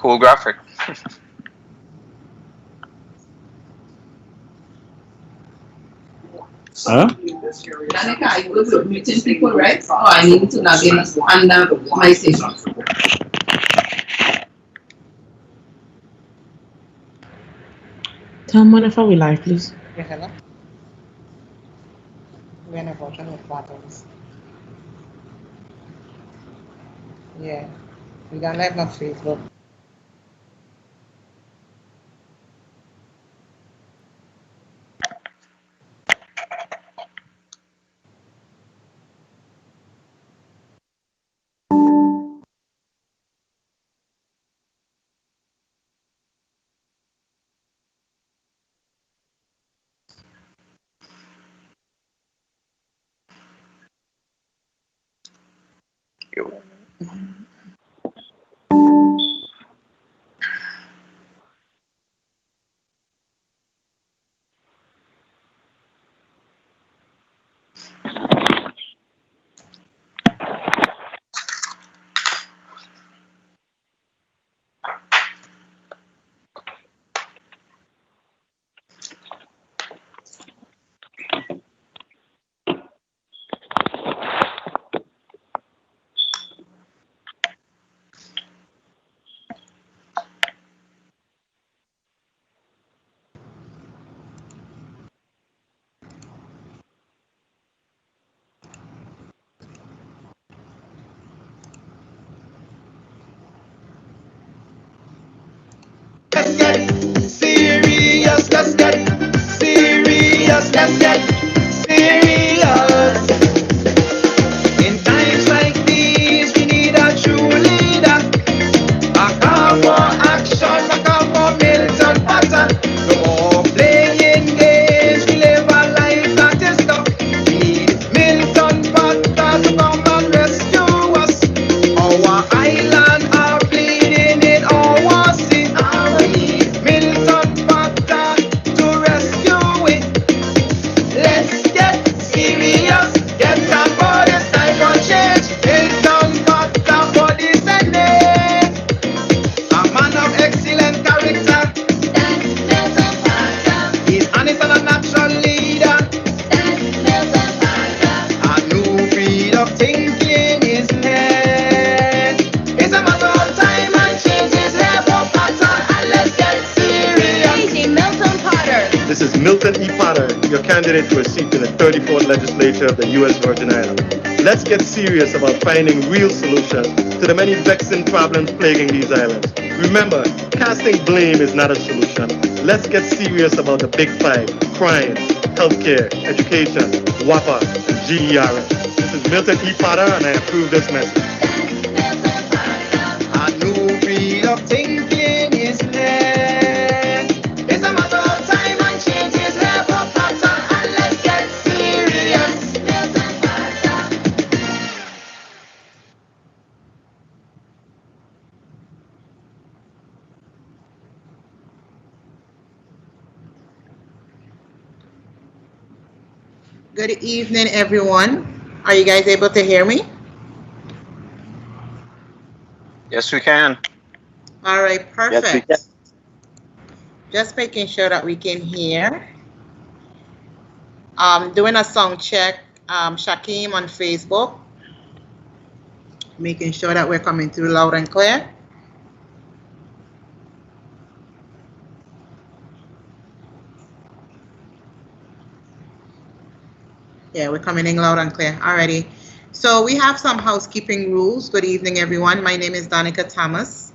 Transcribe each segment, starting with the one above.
Cool graphic. Huh? Danica, I work with meeting people, right? So I need to log in under my station. Tell me if I will live, please. Yeah, hello. We're in a version with buttons. Yeah. We don't live on Facebook. Yo. Let's get serious, let's get serious, let's get serious. In times like these, we need a true leader. A call for action, a call for Milton Potter. No more playing games, we live a life that is tough. We need Milton Potter to come and rescue us. Our island are bleeding in our sea. We need Milton Potter to rescue it. Let's get serious, get on board, it's time for change. Milton Potter for the Senate, a man of excellent character. That's Milton Potter. He's honest and a natural leader. That's Milton Potter. A new breed of thinking is here. It's a matter of time and change is here for Potter, and let's get serious. Milton Potter. This is Milton E. Potter, your candidate for a seat in the 34th Legislature of the U.S. Virgin Islands. Let's get serious about finding real solutions to the many vexing problems plaguing these islands. Remember, casting blame is not a solution. Let's get serious about the big five: crime, healthcare, education, WAPA, and GERS. This is Milton E. Potter, and I approve this message. A new breed of thinking is here. It's a matter of time and change is here for Potter, and let's get serious. Milton Potter. Good evening, everyone. Are you guys able to hear me? Yes, we can. All right, perfect. Yes, we can. Just making sure that we can hear. Doing a sound check, Shakim on Facebook. Making sure that we're coming through loud and clear. Yeah, we're coming in loud and clear. Alrighty. So we have some housekeeping rules. Good evening, everyone. My name is Danica Thomas.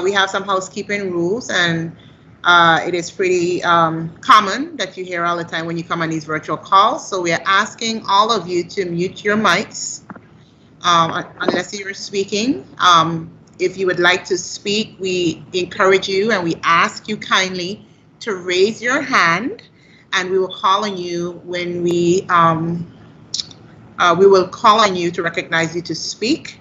We have some housekeeping rules, and it is pretty common that you hear all the time when you come on these virtual calls. So we are asking all of you to mute your mics unless you're speaking. If you would like to speak, we encourage you and we ask you kindly to raise your hand, and we will call on you when we will call on you to recognize you to speak.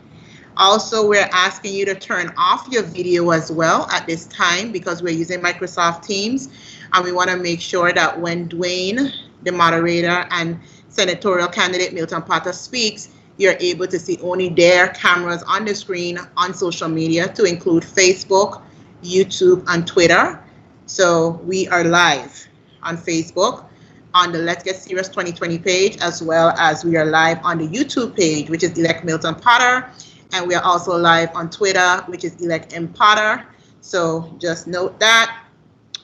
Also, we're asking you to turn off your video as well at this time because we're using Microsoft Teams, and we want to make sure that when Dwayne, the moderator, and senatorial candidate Milton Potter speaks, you're able to see only their cameras on the screen on social media, to include Facebook, YouTube, and Twitter. So we are live on Facebook on the Let's Get Serious 2020 page, as well as we are live on the YouTube page, which is Elect Milton Potter. And we are also live on Twitter, which is Elect M. Potter. So just note that.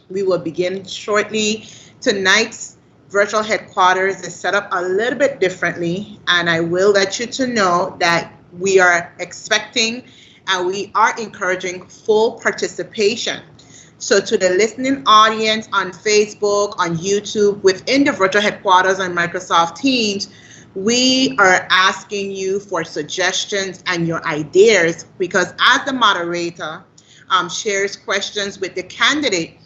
We will begin shortly. Tonight's virtual headquarters is set up a little bit differently, and I will let you to know that we are expecting and we are encouraging full participation. So to the listening audience on Facebook, on YouTube, within the virtual headquarters on Microsoft Teams, we are asking you for suggestions and your ideas, because as the moderator shares questions with the candidate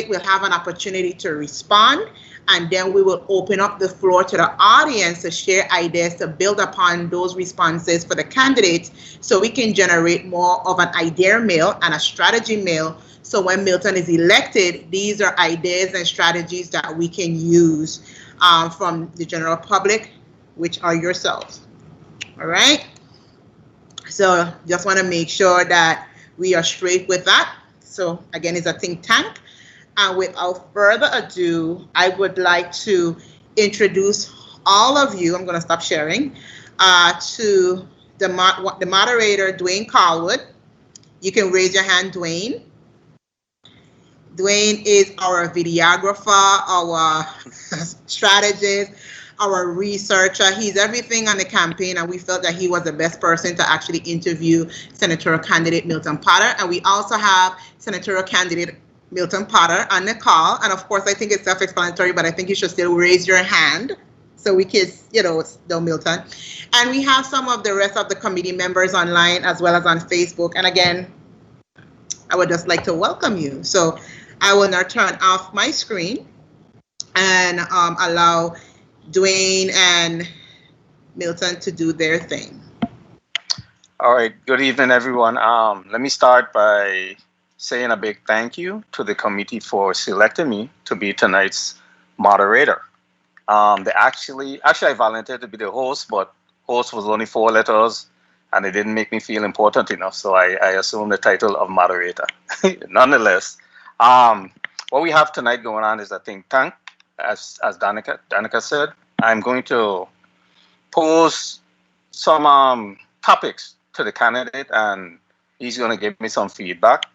will have an opportunity to respond, and then we will open up the floor to the audience to share ideas to build upon those responses for the candidates, so we can generate more of an idea mail and a strategy mail. So when Milton is elected, these are ideas and strategies that we can use from the general public, which are yourselves. All right. So just want to make sure that we are straight with that. So again, it's a think tank. And without further ado, I would like to introduce all of you. I'm going to stop sharing to the moderator, Dwayne Carlwood. You can raise your hand, Dwayne. Dwayne is our videographer, our strategist, our researcher. He's everything on the campaign, and we felt that he was the best person to actually interview senatorial candidate Milton Potter. And we also have senatorial candidate Milton Potter on the call. And of course, I think it's self-explanatory, but I think you should still raise your hand so we can, know Milton. And we have some of the rest of the committee members online as well as on Facebook. And again, I would just like to welcome you. So I will now turn off my screen and allow Dwayne and Milton to do their thing. All right. Good evening, everyone. Let me start by saying a big thank you to the committee for selecting me to be tonight's moderator. Actually, I volunteered to be the host, but host was only 4 letters, and it didn't make me feel important enough, so I assumed the title of moderator. Nonetheless, what we have tonight going on is a think tank. As Danica said, I'm going to pose some topics to the candidate, and he's going to give me some feedback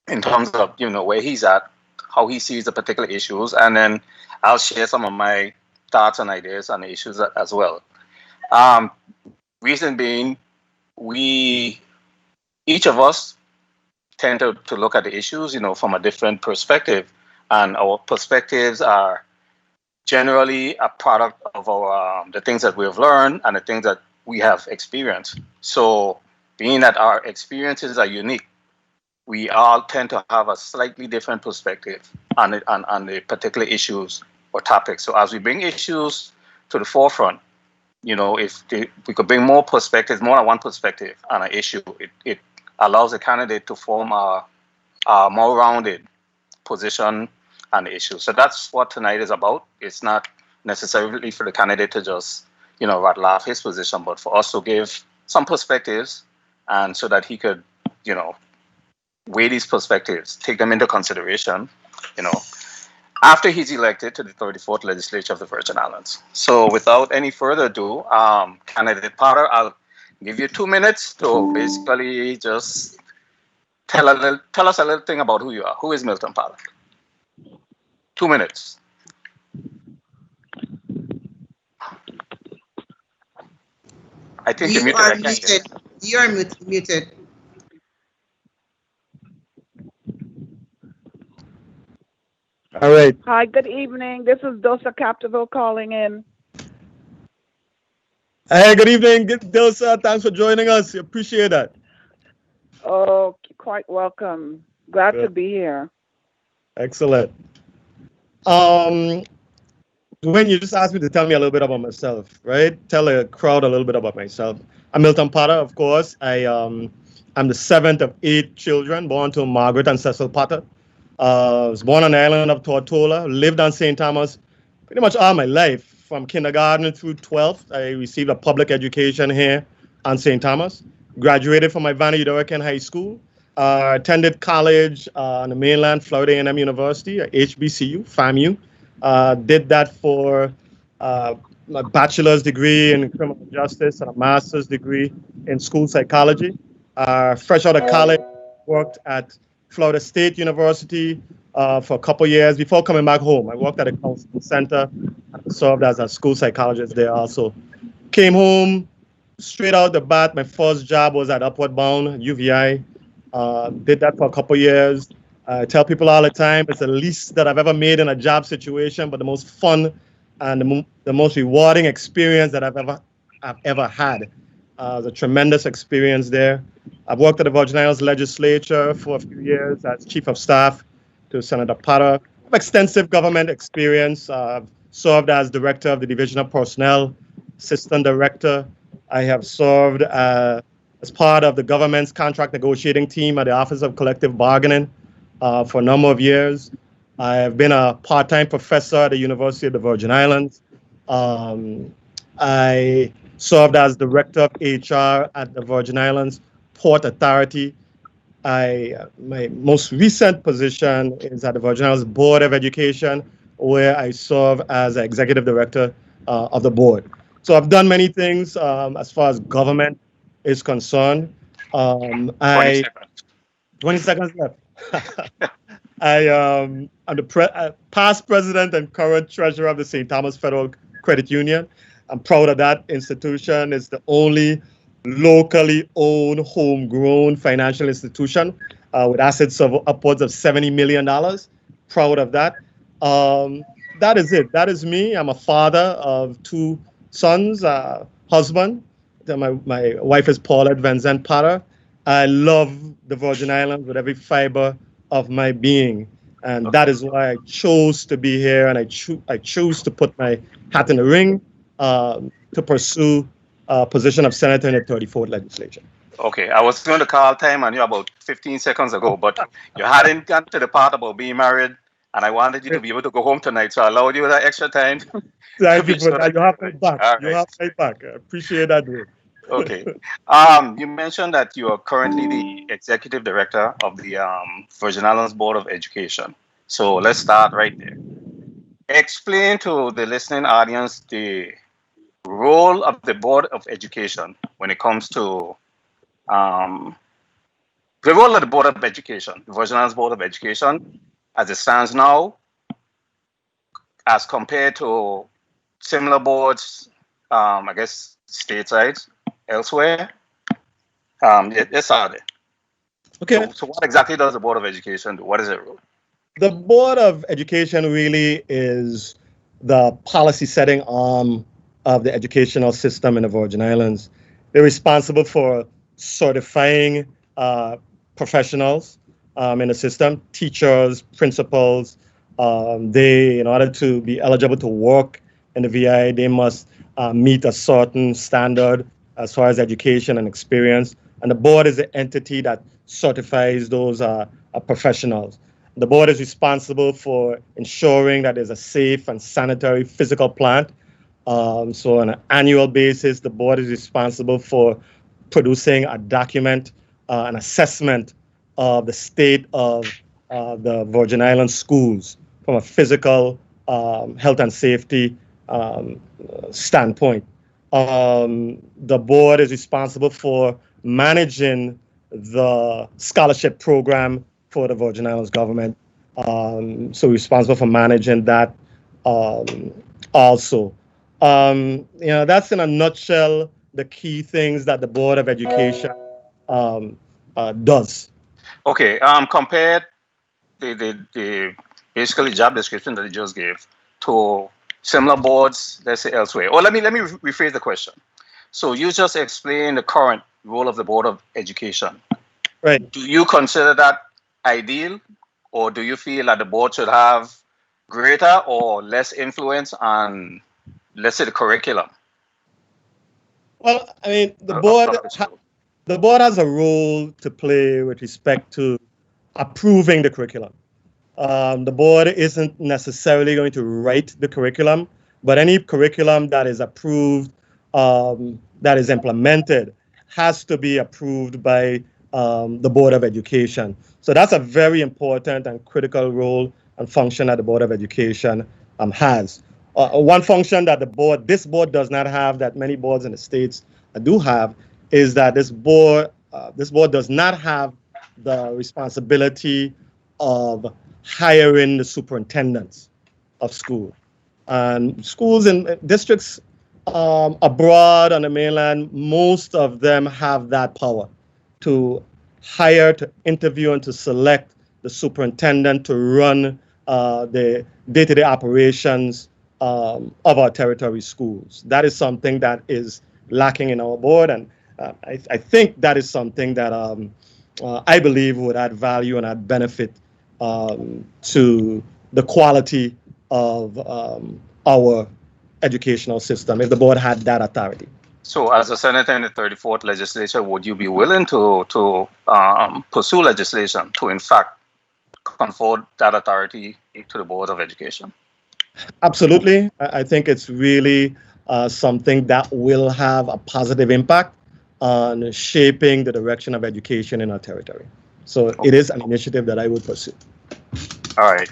in terms of where he's at, how he sees the particular issues, and then I'll share some of my thoughts and ideas on the issues as well. Reason being, each of us tend to look at the issues, from a different perspective, and our perspectives are generally a product of the things that we've learned and the things that we have experienced. So being that our experiences are unique, we all tend to have a slightly different perspective on the particular issues or topics. So as we bring issues to the forefront, if we could bring more perspectives, more than one perspective on an issue, it allows the candidate to form a more rounded position on the issue. So that's what tonight is about. It's not necessarily for the candidate to just, rattle off his position, but for us to give some perspectives, and so that he could, weigh these perspectives, take them into consideration, after he's elected to the 34th legislature of the Virgin Islands. So without any further ado, candidate Potter, I'll give you 2 minutes to basically just tell us a little thing about who you are. Who is Milton Potter? 2 minutes. I think you're muted. You are muted. You are muted. All right. Hi, good evening. This is Dosa Captivo calling in. Hey, good evening, Dilsa. Thanks for joining us. Appreciate that. Oh, quite welcome. Glad Good. to be here. Excellent. When you just asked me to tell me a little bit about myself, right? Tell the crowd a little bit about myself. I'm Milton Potter, of course. I'm the 7th of 8 children born to Margaret and Cecil Potter. I was born on the island of Tortola, lived on St. Thomas pretty much all my life. from kindergarten through 12th. I received a public education here on St. Thomas. Graduated from Ivana Udorakan High School. Attended college on the mainland, Florida A&M University, HBCU, FAMU. Did that for my bachelor's degree in criminal justice and a master's degree in school psychology. Fresh out of college, worked at Florida State University for a couple years before coming back home. I worked at a counseling center and served as a school psychologist there also. Came home straight out the bat. My first job was at Upward Bound, UVI. Did that for a couple years. I tell people all the time, it's the least that I've ever made in a job situation, but the most fun and the most rewarding experience that I've ever had. It was a tremendous experience there. I've worked at the Virgin Islands legislature for a few years as chief of staff to Senator Potter. I have extensive government experience. Served as director of the Division of Personnel, assistant director. I have served as part of the government's contract negotiating team at the Office of Collective Bargaining for a number of years. I have been a part-time professor at the University of the Virgin Islands. I served as director of HR at the Virgin Islands Port Authority. My most recent position is at the Virgin Islands Board of Education, where I serve as executive director of the board. So I've done many things as far as government is concerned. 20 seconds. 20 seconds left. I'm the past president and current treasurer of the St. Thomas Federal Credit Union. I'm proud of that institution. It's the only locally owned, homegrown financial institution with assets of upwards of $70 million. Proud of that. That is it. That is me. I'm a father of two sons, husband. My wife is Paulette Vincent Potter. I love the Virgin Islands with every fiber of my being. And that is why I chose to be here, and I choose to put my hat in the ring to pursue a position of senator in the 34th legislature. Okay, I was going to call time on you about 15 seconds ago, but you hadn't gotten to the part about being married, and I wanted you to be able to go home tonight, so I allowed you that extra time. Thank you for that. You have my back. Right. You have my back. I appreciate that, dude. Okay. You mentioned that you are currently the executive director of the Virgin Islands Board of Education. So let's start right there. Explain to the listening audience the role of the Board of Education when it comes to the role of the Board of Education, the Virgin Islands Board of Education, as it stands now, as compared to similar boards, I guess, stateside, elsewhere. Yes, are there? Okay. So what exactly does the Board of Education do? What is it? The Board of Education really is the policy setting arm of the educational system in the Virgin Islands. They're responsible for certifying professionals in the system, teachers, principals. In order to be eligible to work in the VI, they must meet a certain standard as far as education and experience. And the board is the entity that certifies those professionals. The board is responsible for ensuring that there's a safe and sanitary physical plant. So on an annual basis, the board is responsible for producing a document, an assessment of the state of the Virgin Islands schools from a physical health and safety standpoint. The board is responsible for managing the scholarship program for the Virgin Islands government. So responsible for managing that also. That's in a nutshell the key things that the Board of Education does. Okay, compare the basically job description that you just gave to similar boards, let's say elsewhere. Or let me rephrase the question. So you just explained the current role of the Board of Education. Right. Do you consider that ideal, or do you feel that the board should have greater or less influence on, let's say, the curriculum? Well, I mean, the board has a role to play with respect to approving the curriculum. The board isn't necessarily going to write the curriculum. but any curriculum that is approved, that is implemented, has to be approved by the Board of Education. So that's a very important and critical role and function that the Board of Education has. One function that this board does not have, that many boards in the states do have, is that this board does not have the responsibility of hiring the superintendents of school. And schools in districts abroad on the mainland, most of them have that power to hire, to interview, and to select the superintendent to run the day-to-day operations of our territory schools. That is something that is lacking in our board, and I think that is something that I believe would add value and add benefit to the quality of our educational system if the board had that authority. So, as a senator in the 34th legislature, would you be willing to pursue legislation to, in fact, confer that authority to the Board of Education? Absolutely. I think it's really something that will have a positive impact on shaping the direction of education in our territory. So it is an initiative that I would pursue. All right.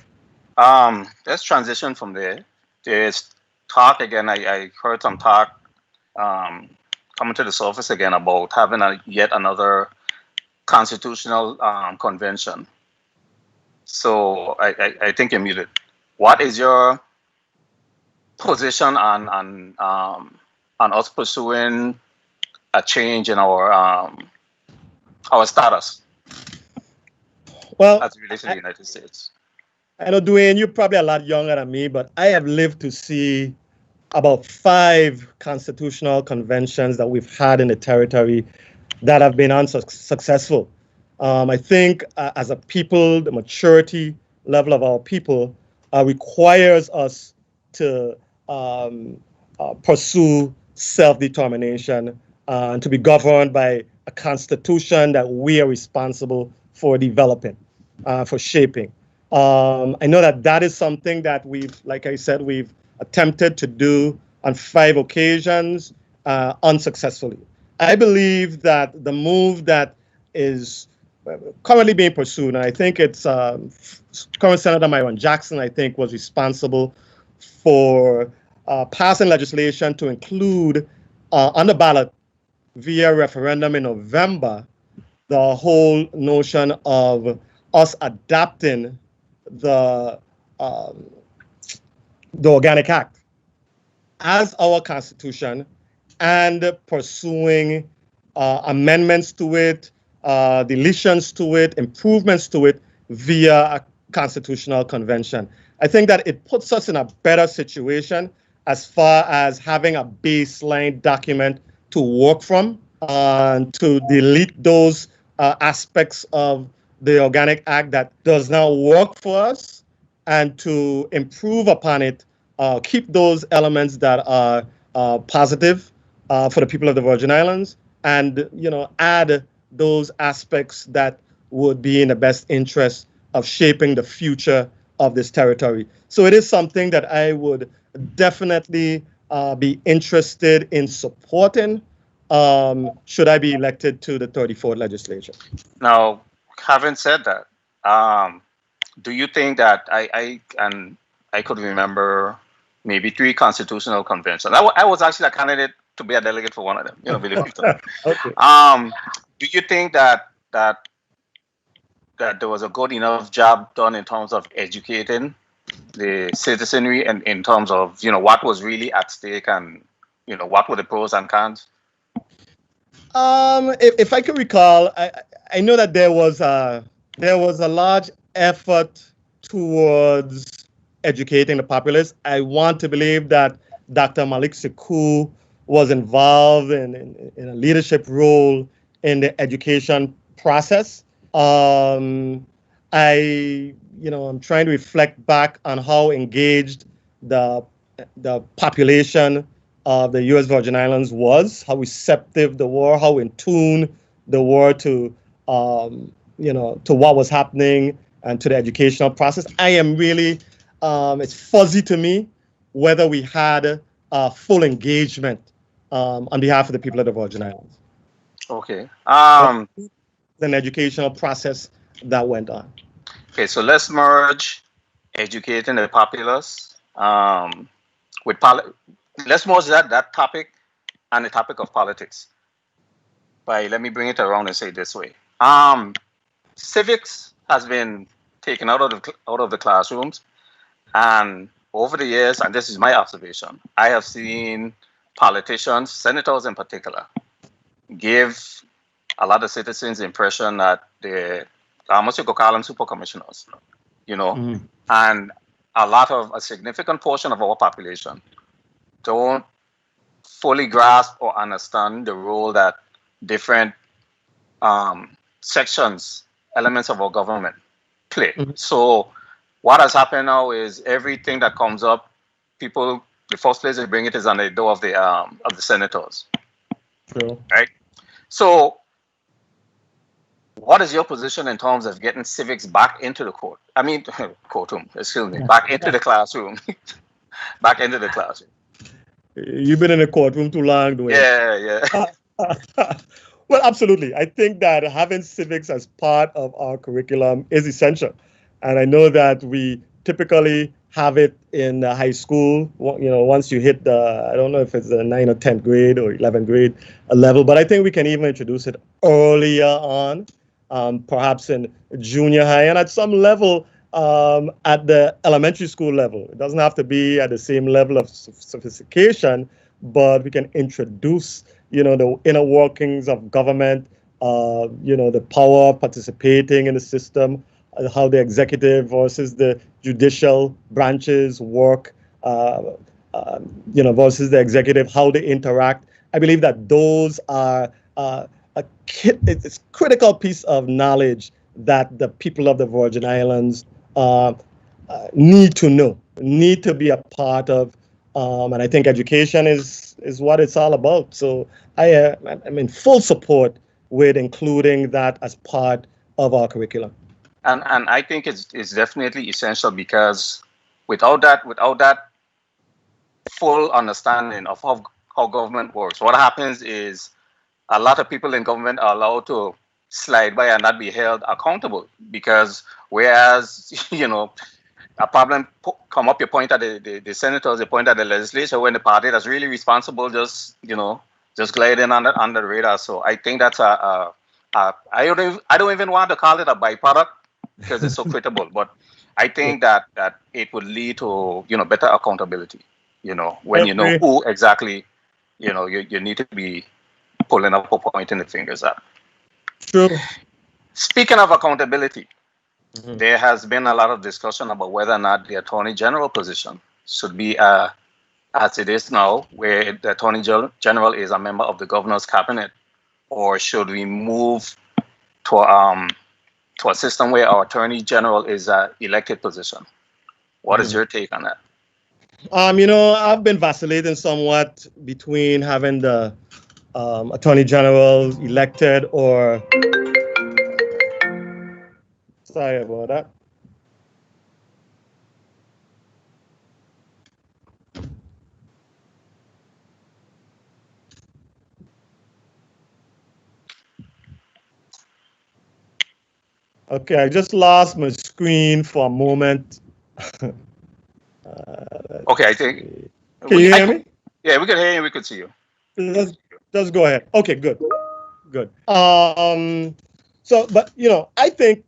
Let's transition from there. There's talk again. I heard some talk coming to the surface again about having yet another constitutional convention. So I think you're muted. What is your position on us pursuing a change in our status? Well, as it relates to the United States? I know, Dwayne, you're probably a lot younger than me, but I have lived to see about 5 constitutional conventions that we've had in the territory that have been unsuccessful. I think as a people, the maturity level of our people requires us to pursue self-determination and to be governed by a constitution that we are responsible for developing, for shaping. I know that is something that like I said, we've attempted to do on 5 occasions unsuccessfully. I believe that the move that is currently being pursued, and I think it's current Senator Myron Jackson, I think, was responsible for passing legislation to include on the ballot via referendum in November the whole notion of us adapting the Organic Act as our constitution and pursuing amendments to it, deletions to it, improvements to it via a constitutional convention. I think that it puts us in a better situation as far as having a baseline document to work from, to delete those aspects of the Organic Act that does not work for us, and to improve upon it, keep those elements that are positive for the people of the Virgin Islands, and add those aspects that would be in the best interest of shaping the future of this territory. So it is something that I would definitely be interested in supporting should I be elected to the 34th legislature. Now, having said that, do you think that I could remember maybe 3 constitutional conventions. I was actually a candidate to be a delegate for one of them, believe it or not. Okay. Do you think that there was a good enough job done in terms of educating the citizenry and in terms of what was really at stake and what were the pros and cons? If I could recall, I know that there was a large effort towards educating the populace. I want to believe that Dr. Malik Sekou was involved in a leadership role in the education process. I'm trying to reflect back on how engaged the population of the U.S. Virgin Islands was, how receptive they were, how in tune they were to what was happening and to the educational process. I am really, it's fuzzy to me whether we had full engagement on behalf of the people of the Virgin Islands. Okay. An educational process that went on. Okay, so let's merge educating the populace with let's merge that topic and the topic of politics. Let me bring it around and say it this way. Civics has been taken out of the classrooms, and over the years, and this is my observation, I have seen politicians, senators in particular, give a lot of citizens the impression that they almost you could call them super commissioners, and a significant portion of our population don't fully grasp or understand the role that different sections, elements of our government play. So what has happened now is everything that comes up, the first place they bring it is on the door of the senators. True. Right? So what is your position in terms of getting civics back into the courtroom, excuse me, back into the classroom, back into the classroom? You've been in the courtroom too long, Dwayne. Yeah. Well, absolutely. I think that having civics as part of our curriculum is essential. And I know that we typically have it in high school, once you hit I don't know if it's the 9th or 10th grade or 11th grade level, but I think we can even introduce it earlier on, perhaps in junior high and at some level at the elementary school level. It doesn't have to be at the same level of sophistication, but we can introduce, the inner workings of government, the power of participating in the system, how the executive versus the judicial branches work, versus the executive, how they interact. I believe that those are it's critical piece of knowledge that the people of the Virgin Islands need to know, need to be a part of, and I think education is what it's all about. So I'm in full support with including that as part of our curriculum. And I think it's definitely essential, because without that full understanding of how government works, what happens is a lot of people in government are allowed to slide by and not be held accountable, because whereas a problem come up, you point at the senators, you point at the legislature, when the party that's really responsible just glide in under the radar. So I think that's I don't even want to call it a byproduct, because it's so critical, but I think that it would lead to better accountability. When you know who exactly you need to be pulling up or pointing the fingers at. True. Speaking of accountability, there has been a lot of discussion about whether or not the Attorney General position should be as it is now, where the Attorney General is a member of the Governor's Cabinet, or should we move to a system where our Attorney General is an elected position? What is your take on that? I've been vacillating somewhat between having the Attorney General elected or... Sorry about that. Okay, I just lost my screen for a moment. Okay, I think... Can you hear me? Yeah, we can hear you, we can see you. Let's go ahead. Okay, good. But I think,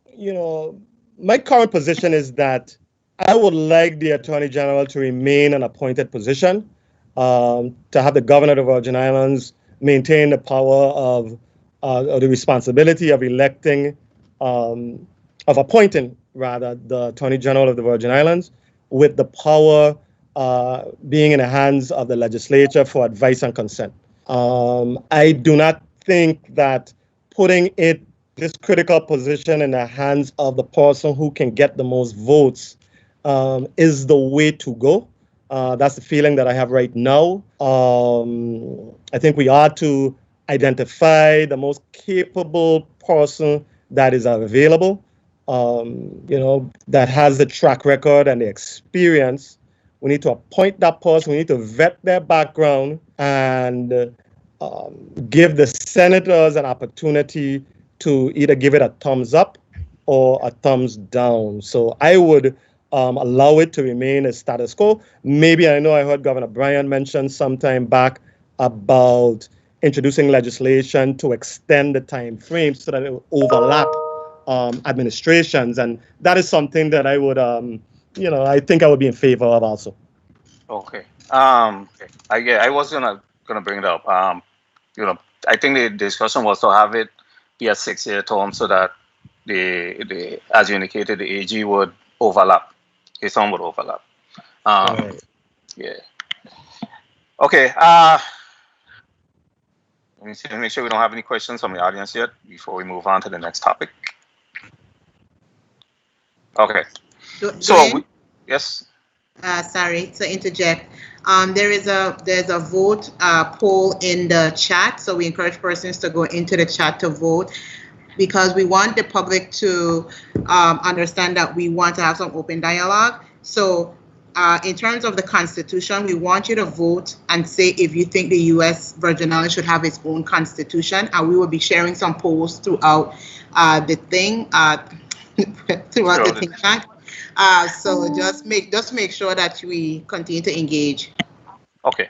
my current position is that I would like the Attorney General to remain an appointed position, to have the Governor of the Virgin Islands maintain the power of, or the responsibility of electing, of appointing, rather, the Attorney General of the Virgin Islands, with the power being in the hands of the legislature for advice and consent. I do not think that putting this critical position in the hands of the person who can get the most votes is the way to go. That's the feeling that I have right now. I think we ought to identify the most capable person that is available, that has the track record and the experience We need to appoint that person. We need to vet their background and give the senators an opportunity to either give it a thumbs up or a thumbs down. So I would allow it to remain as status quo. Maybe I know I heard Governor Bryan mention some time back about introducing legislation to extend the time frame so that it will overlap administrations, and that is something that I would, I think I would be in favor of also. Okay. I was gonna bring it up. I think the discussion was to have it be a 6-year term so that the as you indicated, the AG would overlap. His term would overlap. Right. Yeah. Okay. Let me see. Make sure we don't have any questions from the audience yet before we move on to the next topic. Okay. Yes. Sorry to interject. There's a vote poll in the chat, so we encourage persons to go into the chat to vote, because we want the public to understand that we want to have some open dialogue. So in terms of the Constitution, we want you to vote and say if you think the U.S. Virgin Islands should have its own Constitution, and we will be sharing some polls throughout the thing, throughout the think tank. So just make sure that we continue to engage. Okay.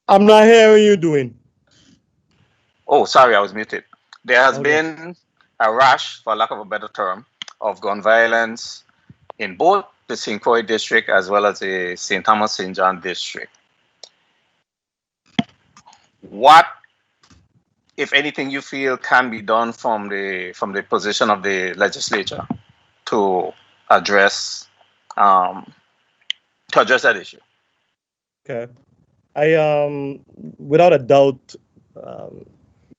I'm not hearing you doing. Oh, sorry, I was muted. There has been a rash, for lack of a better term, of gun violence in both the St. Croix district as well as the St. Thomas St. John district. What, if anything, you feel can be done from the position of the legislature to address that issue? Okay. Without a doubt,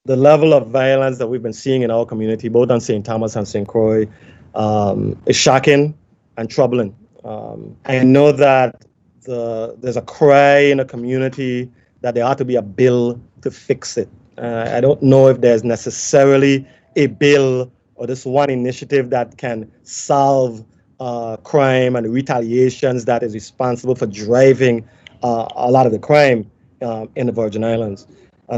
the level of violence that we've been seeing in our community, both on St. Thomas and St. Croix, is shocking and troubling. I know that there's a cry in the community that there ought to be a bill to fix it. I don't know if there's necessarily a bill or this one initiative that can solve crime and retaliations that is responsible for driving a lot of the crime in the Virgin Islands.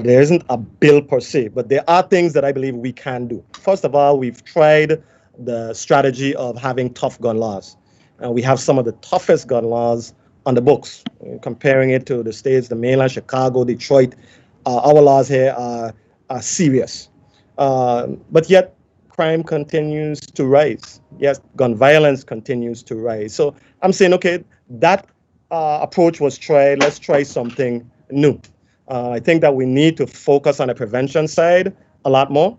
There isn't a bill per se, but there are things that I believe we can do. First of all, we've tried the strategy of having tough gun laws. We have some of the toughest gun laws on the books. Comparing it to the states, the mainland, Chicago, Detroit, our laws here are serious. But yet, crime continues to rise. Yes, gun violence continues to rise. So I'm saying, okay, that approach was tried. Let's try something new. I think that we need to focus on the prevention side a lot more.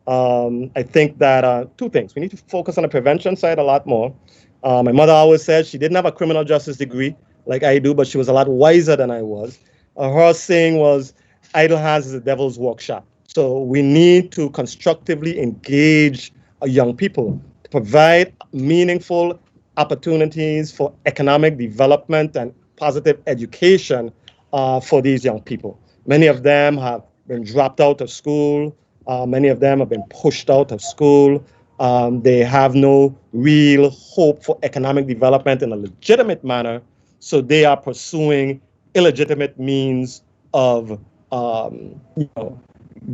I think that two things. We need to focus on the prevention side a lot more. My mother always said she didn't have a criminal justice degree like I do, but she was a lot wiser than I was. Her saying was, idle hands is the devil's workshop. So we need to constructively engage young people to provide meaningful opportunities for economic development and positive education for these young people. Many of them have been dropped out of school. Many of them have been pushed out of school. They have no real hope for economic development in a legitimate manner. So they are pursuing illegitimate means of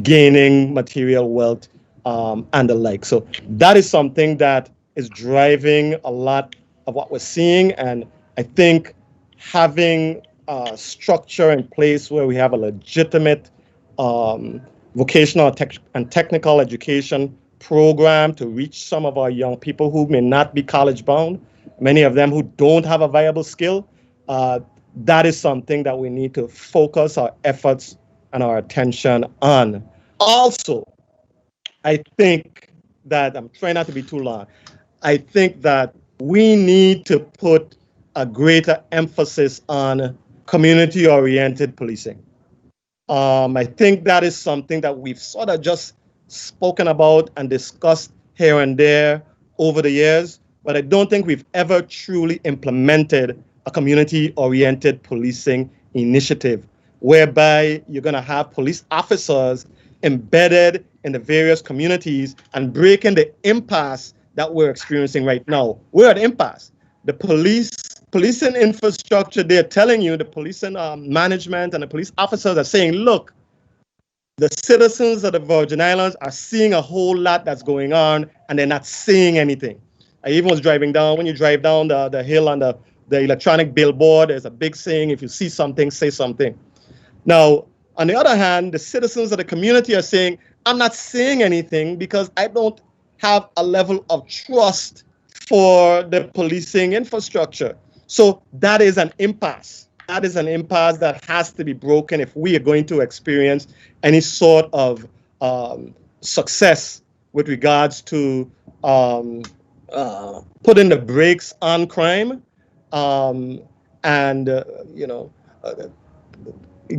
gaining material wealth and the like. So that is something that is driving a lot of what we're seeing. And I think having a structure in place where we have a legitimate vocational and technical education program to reach some of our young people who may not be college bound, many of them who don't have a viable skill, that is something that we need to focus our efforts and our attention on. Also, I think that, I'm trying not to be too long, I think that we need to put a greater emphasis on community-oriented policing. I think that is something that we've sort of just spoken about and discussed here and there over the years, but I don't think we've ever truly implemented a community-oriented policing initiative whereby you're going to have police officers embedded in the various communities and breaking the impasse that we're experiencing right now. We're at impasse. The policing infrastructure, they're telling you, the policing management and the police officers are saying, look, the citizens of the Virgin Islands are seeing a whole lot that's going on and they're not saying anything. I even was driving down, when you drive down the hill on the electronic billboard, there's a big saying, if you see something, say something. Now, on the other hand, the citizens of the community are saying, I'm not saying anything because I don't have a level of trust for the policing infrastructure. So that is an impasse. That is an impasse that has to be broken if we are going to experience any sort of success with regards to putting the brakes on crime and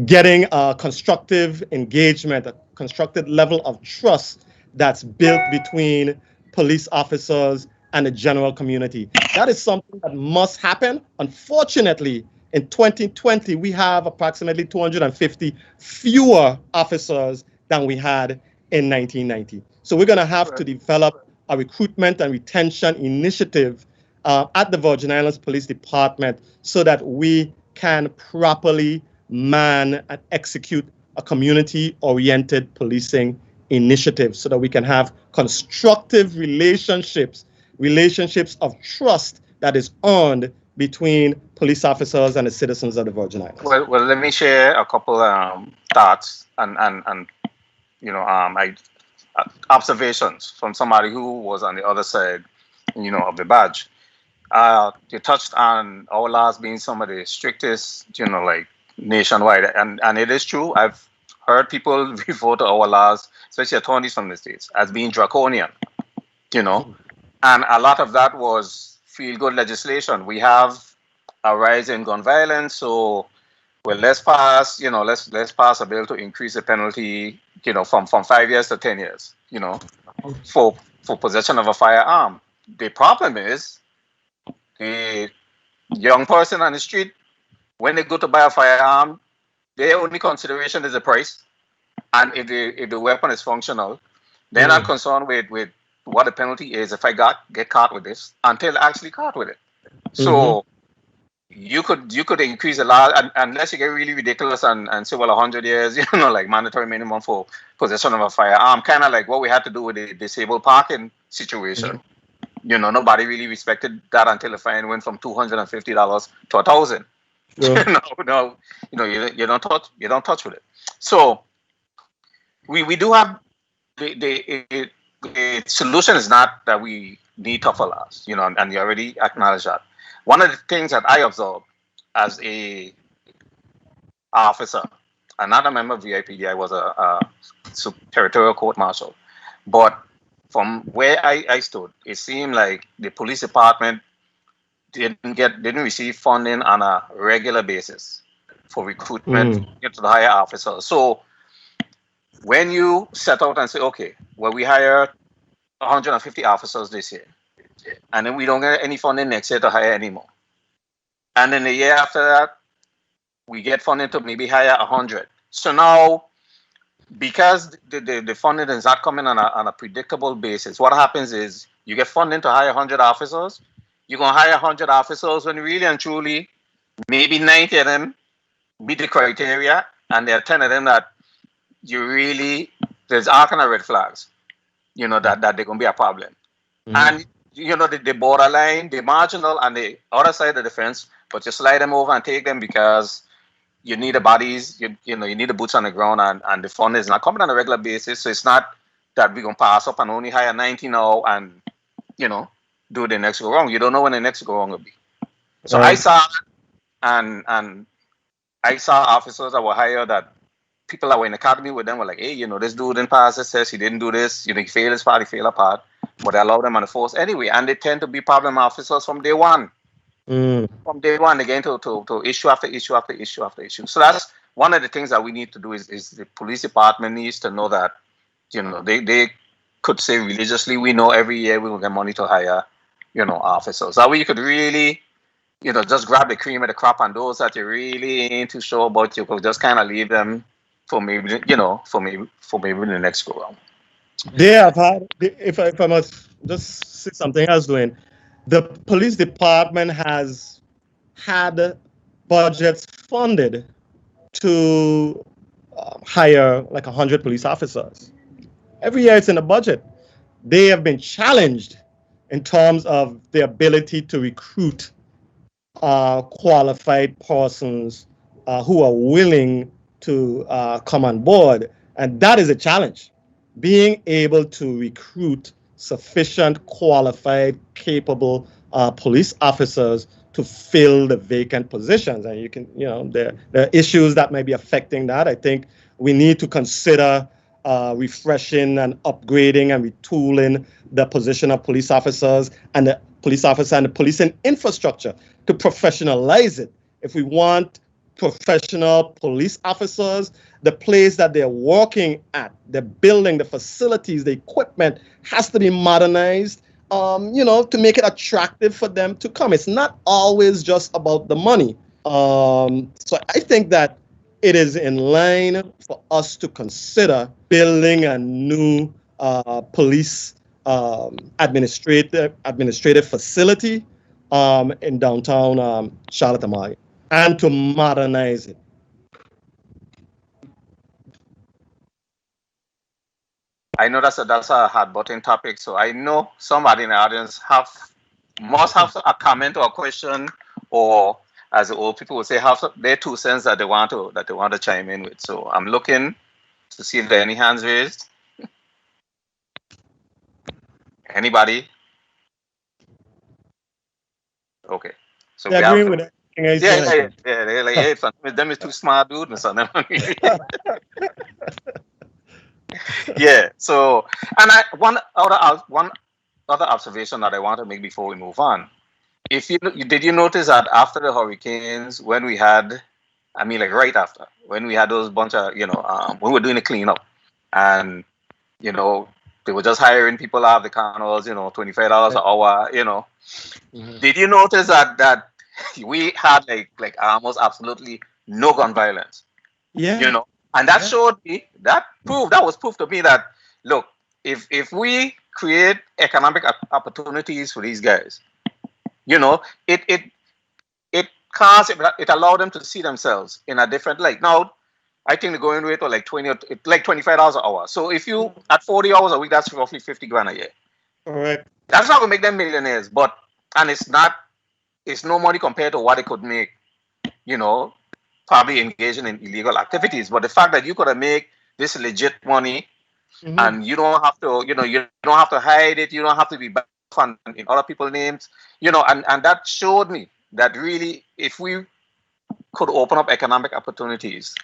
getting a constructive engagement, a constructive level of trust that's built between police officers and the general community. That is something that must happen. Unfortunately, in 2020, we have approximately 250 fewer officers than we had in 1990. So we're going to have to develop a recruitment and retention initiative at the Virgin Islands Police Department so that we can properly man and execute a community-oriented policing initiative so that we can have constructive relationships of trust that is earned between police officers and the citizens of the Virgin Islands. Well, let me share a couple thoughts and observations from somebody who was on the other side, of the badge. You touched on our laws being some of the strictest, nationwide, and it is true. I've heard people refer to our laws, especially attorneys from the States, as being draconian, and a lot of that was feel-good legislation. We have a rise in gun violence, so let's pass a bill to increase the penalty, from 5 years to 10 years, for possession of a firearm. The problem is the young person on the street, when they go to buy a firearm, their only consideration is the price, and if the weapon is functional, they're not concerned with what the penalty is if I get caught with this until actually caught with it. So you could increase the law unless you get really ridiculous and say, 100 years, like mandatory minimum for possession of a firearm, kind of like what we had to do with the disabled parking situation. Nobody really respected that until the fine went from $250 to $1,000. You don't touch with it. So we do have the solution is not that we need tougher laws, and you already acknowledged that. One of the things that I observed as a officer, and not a member of VIPD, I was a territorial court marshal, but from where I stood, it seemed like the police department didn't receive funding on a regular basis for recruitment into the higher officers. So when you set out and say, okay, we hire 150 officers this year, and then we don't get any funding next year to hire anymore, and then the year after that, we get funding to maybe hire 100. So now, because the funding is not coming on a predictable basis, what happens is you get funding to hire 100 officers. You're going to hire 100 officers when really and truly, maybe 90 of them meet the criteria, and there are 10 of them that there's all kind of red flags, that they're going to be a problem. And, the borderline, the marginal, and the other side of the fence, but you slide them over and take them because you need the bodies, you need the boots on the ground, and the fund is not coming on a regular basis. So it's not that we're going to pass up and only hire 90 now and, do the next go wrong. You don't know when the next go wrong will be. So I saw, and I saw officers that were hired that people that were in the academy with them were like, hey, this dude didn't pass this test, he didn't do this, he failed his part, he failed a part, but they allowed them on the force anyway. And they tend to be problem officers from day one. From day one, they get into issue after issue after issue after issue. So that's one of the things that we need to do is the police department needs to know that, they could say religiously, we know every year we will get money to hire officers. That way you could really, just grab the cream of the crop, and those that you really ain't too sure about, you could just kind of leave them for maybe, for maybe the next go round. They have had, if I must just say something else, Dwayne, the police department has had budgets funded to hire like 100 police officers. Every year it's in the budget. They have been challenged in terms of the ability to recruit qualified persons who are willing to come on board. And that is a challenge. Being able to recruit sufficient, qualified, capable police officers to fill the vacant positions. And you can, there are issues that may be affecting that. I think we need to consider refreshing and upgrading and retooling the position of police officers and the police officer and the policing infrastructure to professionalize it. If we want professional police officers, the place that they're working at, the building, the facilities, the equipment has to be modernized, to make it attractive for them to come. It's not always just about the money. So I think that it is in line for us to consider building a new police administrative facility in downtown Charlotte Amalie, and to modernize it. I know that's a hard button topic, so I know somebody in the audience must have a comment or a question, or as the old people would say, have their 2 cents that they want to chime in with. So I'm looking to see if there are any hands raised. Anybody? Okay. So Yeah, agreeing with everything I said. Yeah. They're like, hey, them is too smart, dude. Yeah. So, and one other observation that I want to make before we move on. Did you notice that after the hurricanes, when we had, right after, when we had those bunch of, when we were doing the cleanup, and they were just hiring people out of the canals, $25 an hour, Mm-hmm. Did you notice that we had like almost absolutely no gun violence? Yeah. And that showed me, that was proof to me that, look, if we create economic opportunities for these guys, it allowed them to see themselves in a different light. Now, I think the going rate was like $25 an hour. So if you at 40 hours a week, that's roughly 50 grand a year. Correct. That's not gonna make them millionaires, and it's no money compared to what they could make, probably engaging in illegal activities. But the fact that you could make this legit money, Mm-hmm. and you don't have to, you don't have to hide it, you don't have to be back in other people's names, and that showed me that really, if we could open up economic opportunities,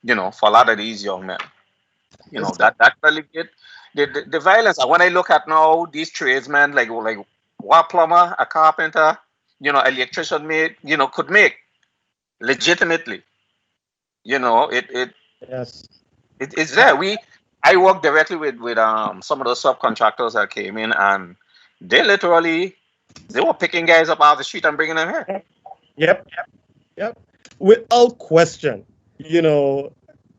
for a lot of these young men, that really get the violence. And when I look at now these tradesmen, like what plumber, a carpenter, electrician could make legitimately, Yes. it's there. I work directly with some of those subcontractors that came in, and they were picking guys up off the street and bringing them here. Yep. Without question,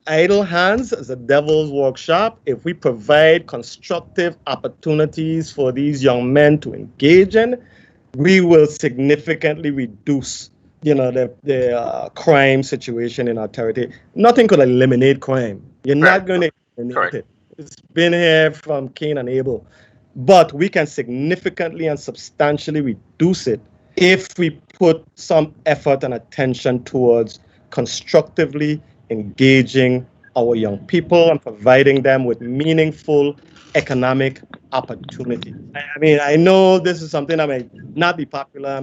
idle hands is a devil's workshop. If we provide constructive opportunities for these young men to engage in, we will significantly reduce, the crime situation in our territory. Nothing could eliminate crime. You're not going to eliminate it. It's been here from Cain and Abel. But we can significantly and substantially reduce it if we put some effort and attention towards constructively engaging our young people and providing them with meaningful economic opportunity. I know this is something that may not be popular,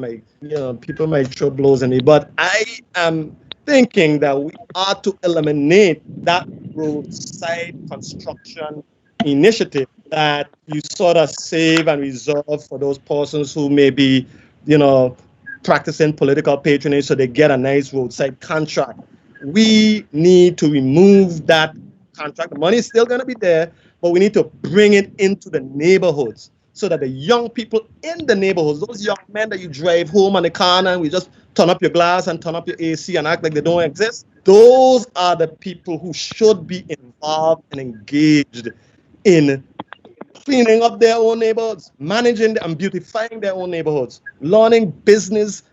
people might throw blows at me, but I am thinking that we ought to eliminate that roadside construction initiative that you sort of save and reserve for those persons who may be, practicing political patronage so they get a nice roadside contract. We need to remove that contract. The money is still going to be there, but we need to bring it into the neighborhoods so that the young people in the neighborhoods, those young men that you drive home on the corner and we just turn up your glass and turn up your AC and act like they don't exist, those are the people who should be involved and engaged in cleaning up their own neighborhoods, managing and beautifying their own neighborhoods, learning business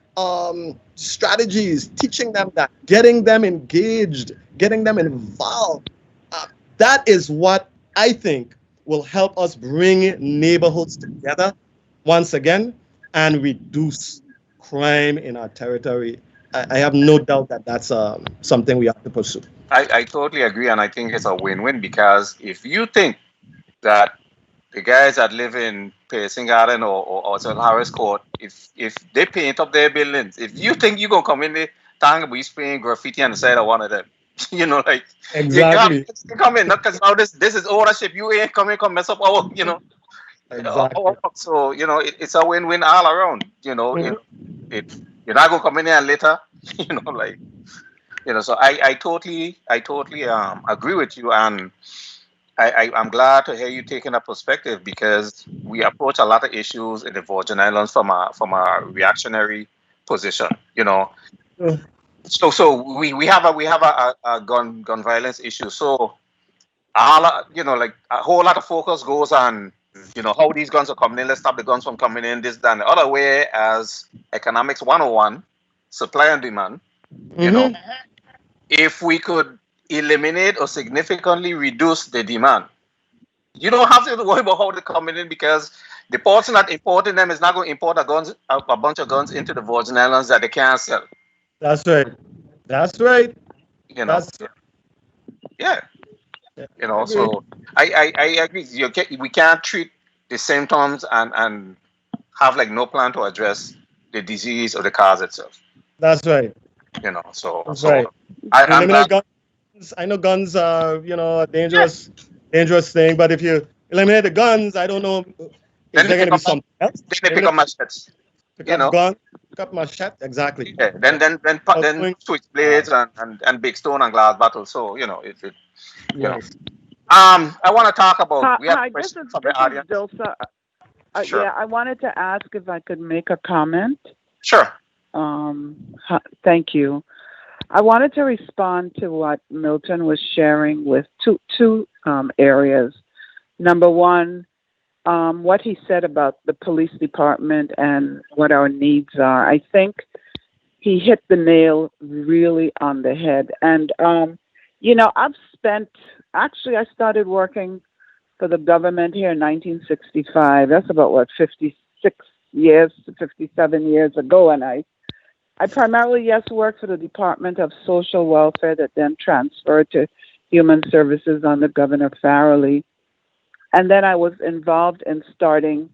strategies, teaching them that, getting them engaged, getting them involved. That is what I think will help us bring neighborhoods together once again and reduce crime in our territory. I have no doubt that that's something we have to pursue. I totally agree, and I think it's a win-win because if you think that the guys that live in Pacing Garden or Harris Court, if they paint up their buildings, if you think you're gonna come in there, talking about spraying graffiti on the side of one of them, like exactly. You come in, not because now this is ownership. You ain't coming, come mess up our, Exactly. So it's a win-win all around. It you're not gonna come in there and later, So I totally agree with you, and I'm glad to hear you taking a perspective because we approach a lot of issues in the Virgin Islands from a reactionary position. So we have a gun violence issue. So like a whole lot of focus goes on how these guns are coming in. Let's stop the guns from coming in. This, that, and the other way as economics 101, supply and demand. If we could eliminate or significantly reduce the demand, you don't have to worry about how they're coming in because the person that importing them is not going to import a bunch of guns into the Virgin Islands that they can't sell. That's right. That's right. Yeah. So I agree. We can't treat the symptoms and have like no plan to address the disease or the cause itself. That's right. That's right. I know guns are, a dangerous thing, but if you eliminate the guns, I don't know, is there going to be something else? Then they pick up machetes. Pick up guns, pick up machete, exactly. Yeah. Then switchblades and big stone and glass battles. So Yes. I want to talk about. We have hi, questions from the audience. Dilsa. Sure. Yeah, I wanted to ask if I could make a comment. Sure. Thank you. I wanted to respond to what Milton was sharing with two areas. Number one, what he said about the police department and what our needs are. I think he hit the nail really on the head. And, I started working for the government here in 1965. That's about 57 years ago. And I primarily, worked for the Department of Social Welfare that then transferred to Human Services under Governor Farrelly. And then I was involved in starting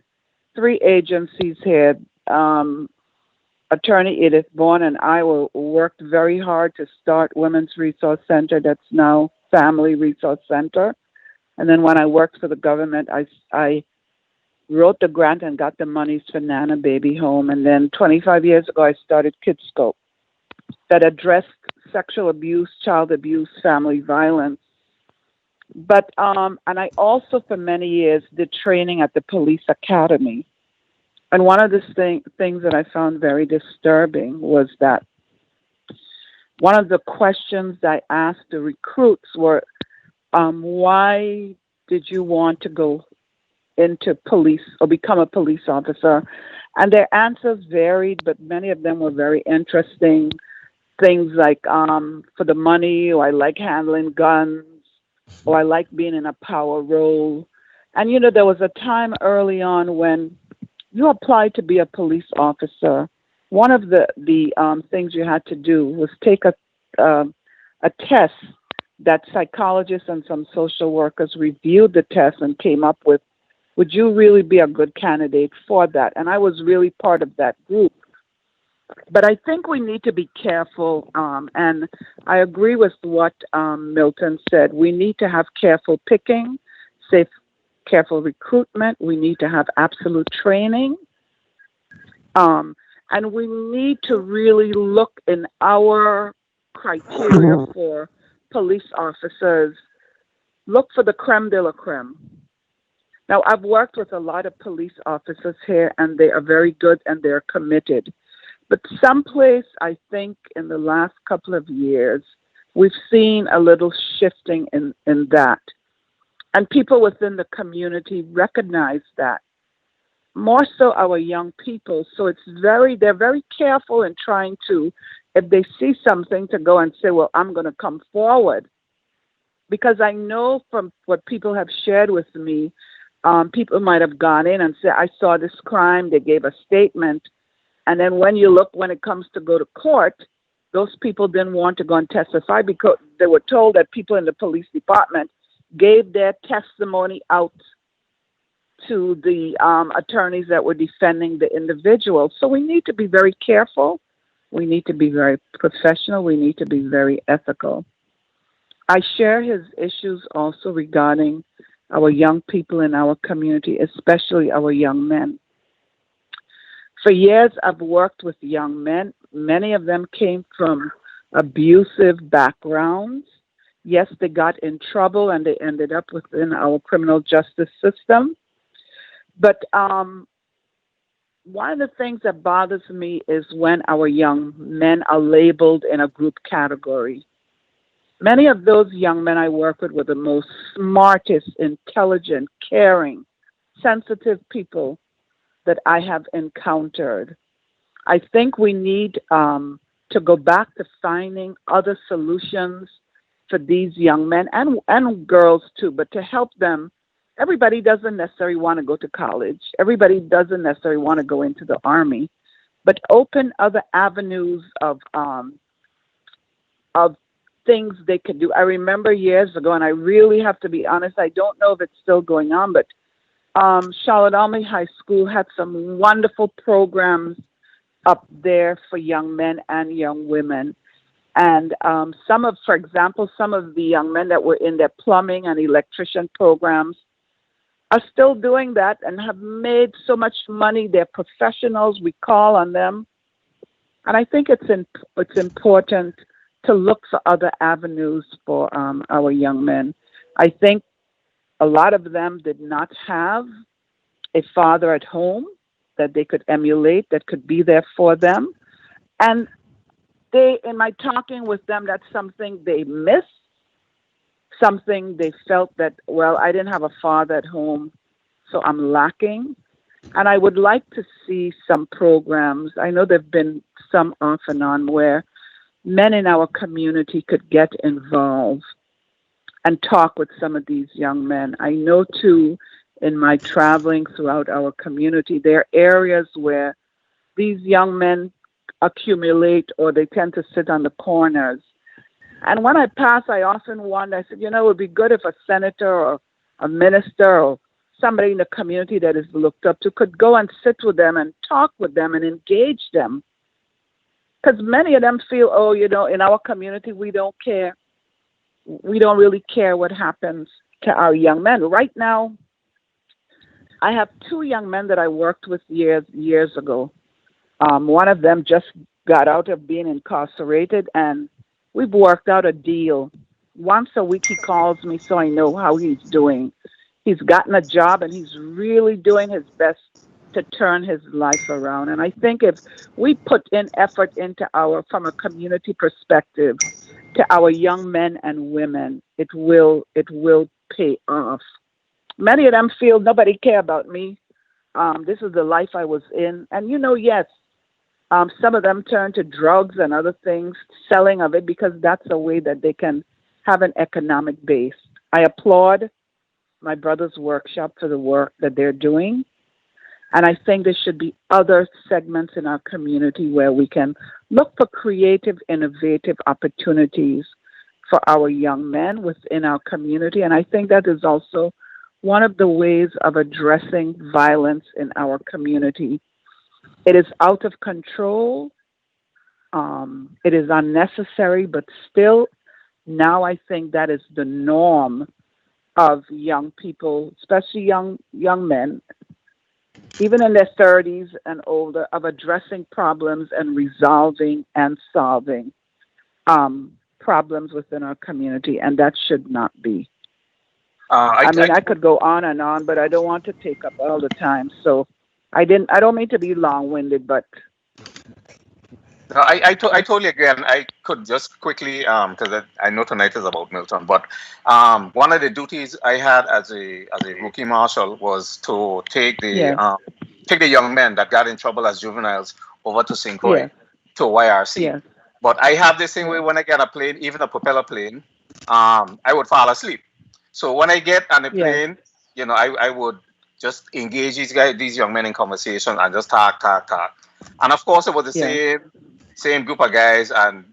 3 agencies here. Attorney Edith Bourne and I worked very hard to start Women's Resource Center, that's now Family Resource Center. And then when I worked for the government, I wrote the grant and got the monies for Nana Baby Home. And then 25 years ago, I started KidScope that addressed sexual abuse, child abuse, family violence. But, and I also for many years did training at the police academy. And one of the things that I found very disturbing was that one of the questions I asked the recruits were, why did you want to go into police or become a police officer? And their answers varied, but many of them were very interesting. Things like for the money, or I like handling guns, or I like being in a power role. And, there was a time early on when you applied to be a police officer. One of the things you had to do was take a test that psychologists and some social workers reviewed the test and came up with, would you really be a good candidate for that? And I was really part of that group. But I think we need to be careful, and I agree with what Milton said. We need to have careful picking, careful recruitment. We need to have absolute training. And we need to really look in our criteria for police officers, look for the creme de la creme. Now, I've worked with a lot of police officers here, and they are very good and they're committed. But someplace, I think, in the last couple of years, we've seen a little shifting in that. And people within the community recognize that, more so our young people. So they're very careful in trying to, if they see something, to go and say, well, I'm going to come forward. Because I know from what people have shared with me, people might have gone in and said, I saw this crime, they gave a statement. And then when it comes to go to court, those people didn't want to go and testify because they were told that people in the police department gave their testimony out to the attorneys that were defending the individual. So we need to be very careful. We need to be very professional. We need to be very ethical. I share his issues also regarding our young people in our community, especially our young men. For years, I've worked with young men. Many of them came from abusive backgrounds. Yes, they got in trouble and they ended up within our criminal justice system. But one of the things that bothers me is when our young men are labeled in a group category. Many of those young men I work with were the most smartest, intelligent, caring, sensitive people that I have encountered. I think we need to go back to finding other solutions for these young men and girls too, but to help them. Everybody doesn't necessarily want to go to college. Everybody doesn't necessarily want to go into the army, but open other avenues of things they could do. I remember years ago, and I really have to be honest, I don't know if it's still going on, but Charlotte Almy High School had some wonderful programs up there for young men and young women. And for example, some of the young men that were in their plumbing and electrician programs are still doing that and have made so much money. They're professionals. We call on them. And I think it's important to look for other avenues for our young men. I think a lot of them did not have a father at home that they could emulate, that could be there for them. And in my talking with them, that's something they miss, something they felt that, well, I didn't have a father at home, so I'm lacking. And I would like to see some programs. I know there have been some off and on where men in our community could get involved and talk with some of these young men. I know, too, in my traveling throughout our community, there are areas where these young men accumulate or they tend to sit on the corners. And when I pass, I often wonder, I said, it would be good if a senator or a minister or somebody in the community that is looked up to could go and sit with them and talk with them and engage them. Because many of them feel, in our community, we don't care. We don't really care what happens to our young men. Right now, I have two young men that I worked with years ago. One of them just got out of being incarcerated, and we've worked out a deal. Once a week, he calls me so I know how he's doing. He's gotten a job, and he's really doing his best to turn his life around. And I think if we put in effort from a community perspective to our young men and women, it will pay off. Many of them feel nobody care about me. This is the life I was in. And yes, some of them turn to drugs and other things, selling of it, because that's a way that they can have an economic base. I applaud my brother's workshop for the work that they're doing. And I think there should be other segments in our community where we can look for creative, innovative opportunities for our young men within our community. And I think that is also one of the ways of addressing violence in our community. It is out of control. It is unnecessary, but still, now I think that is the norm of young people, especially young men, even in their 30s and older, of addressing problems and resolving and solving problems within our community, and that should not be. I mean, I I could go on and on, but I don't want to take up all the time. So I don't mean to be long-winded, but no, I totally agree, and I could just quickly because I know tonight is about Milton, but one of the duties I had as a rookie marshal was to yes, take the young men that got in trouble as juveniles over to St. Croix yes, to YRC. yes, But I have this thing where yes, when I get a plane, even a propeller plane, I would fall asleep. So when I get on the yes, plane, I would just engage these young men in conversation and just talk, talk, talk. And of course, it was the yes, same group of guys, and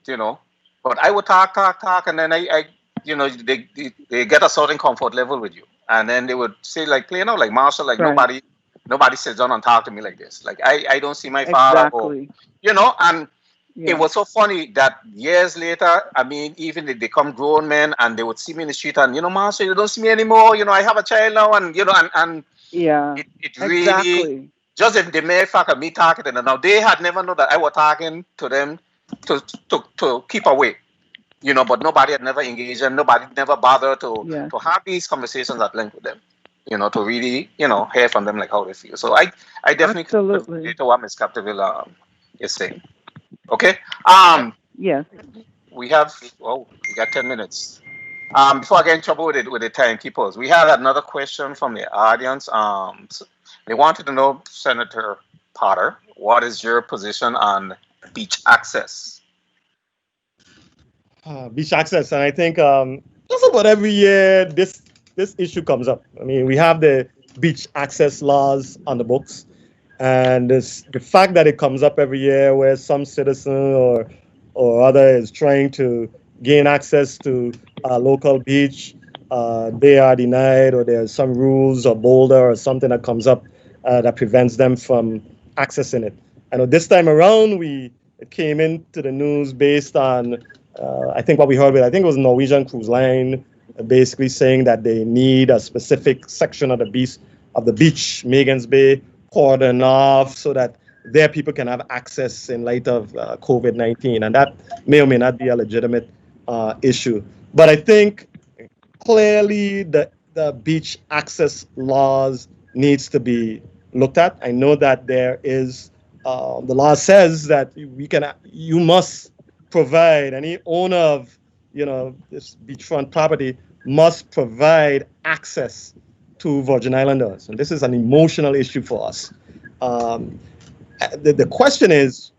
but I would talk, talk, talk, and then they get a certain comfort level with you, and then they would say like, play now, like Marshall, like right, nobody sits down and talk to me like this. Like I don't see my father, or exactly, and it yes, was so funny that years later, I mean, even they become grown men and they would see me in the street and, Marshall, you don't see me anymore. I have a child now, and, and yeah, it really, exactly, just the mere fact of me talking to them. Now, they had never known that I was talking to them to keep away, but nobody had never engaged them. Nobody never bothered yes, to have these conversations at length with them, to really, hear from them, like how they feel. So I definitely could absolutely, relate to what Ms. Capdeville is saying. Okay. yes, We have, we got 10 minutes. Before I get in trouble with the timekeepers, we had another question from the audience. They wanted to know, Senator Potter, what is your position on beach access? Beach access, and I think just about every year this issue comes up. I mean, we have the beach access laws on the books, and the fact that it comes up every year, where some citizen or other is trying to gain access to a local beach, they are denied, or there's some rules or boulder or something that comes up that prevents them from accessing it. I know this time around it came into the news based on I think what we heard with, I think it was Norwegian Cruise Line, basically saying that they need a specific section of the beach, Megan's Bay, cordoned off so that their people can have access in light of COVID-19, and that may or may not be a legitimate issue. But I think clearly the beach access laws needs to be looked at. I know that there is the law says that you must provide, any owner of this beachfront property must provide access to Virgin Islanders, and this is an emotional issue for us. Um, the question is,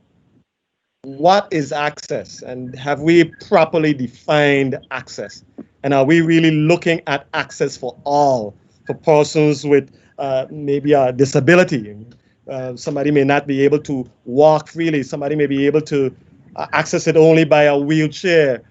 what is access, and have we properly defined access, and are we really looking at access for all, for persons with maybe a disability? Somebody may not be able to walk freely. Somebody may be able to access it only by a wheelchair.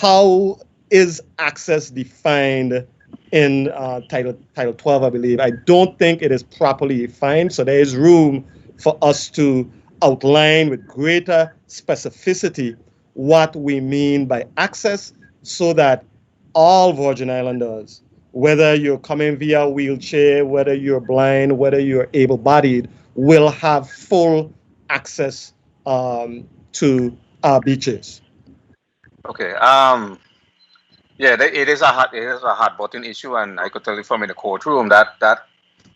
How is access defined in Title 12, I believe? I don't think it is properly defined, so there is room for us to outline with greater specificity what we mean by access, so that all Virgin Islanders, whether you're coming via wheelchair, whether you're blind, whether you're able-bodied, will have full access to our beaches. Okay. Yeah, it is a hot button issue, and I could tell you from in the courtroom that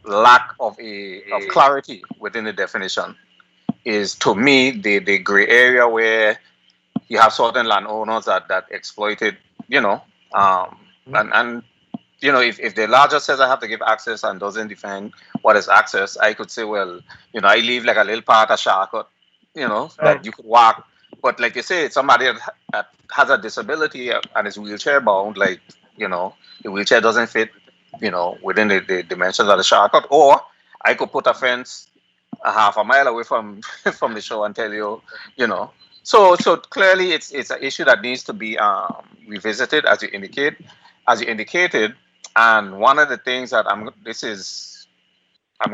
lack of clarity within the definition is, to me, the gray area where you have certain landowners that exploited, and if the law just says I have to give access and doesn't define what is access, I could say, well, I leave like a little part of shortcut, that you could walk. But like you say, somebody that has a disability and is wheelchair bound, like, the wheelchair doesn't fit, within the dimensions of the shortcut. Or I could put a fence a half a mile away from from the show and tell you, you know. So clearly, it's an issue that needs to be revisited, as you indicated. And one of the things that I'm going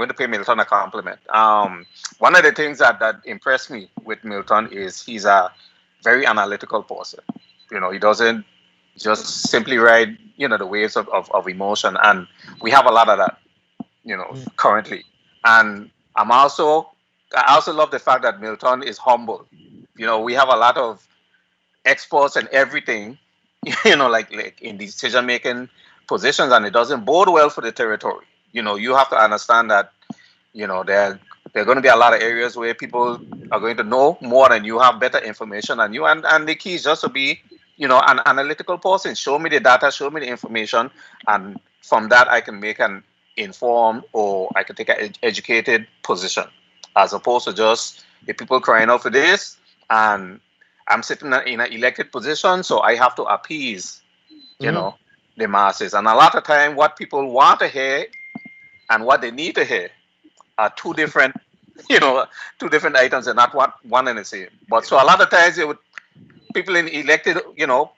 to pay Milton a compliment. One of the things that impressed me with Milton is he's a very analytical person. He doesn't just simply ride, the waves of emotion. And we have a lot of that, currently. And I also love the fact that Milton is humble. We have a lot of experts and everything, like in decision making positions, and it doesn't bode well for the territory. You have to understand that there are going to be a lot of areas where people are going to know more than you, have better information than you, and the key is just to be an analytical person. Show me the data, show me the information, and from that I can make an informed, or I can take an educated position, as opposed to just the people crying out for this, and I'm sitting in an elected position, so I have to appease the masses. And a lot of time what people want to hear and what they need to hear are two different items, and not one and the same. But so a lot of times people in elected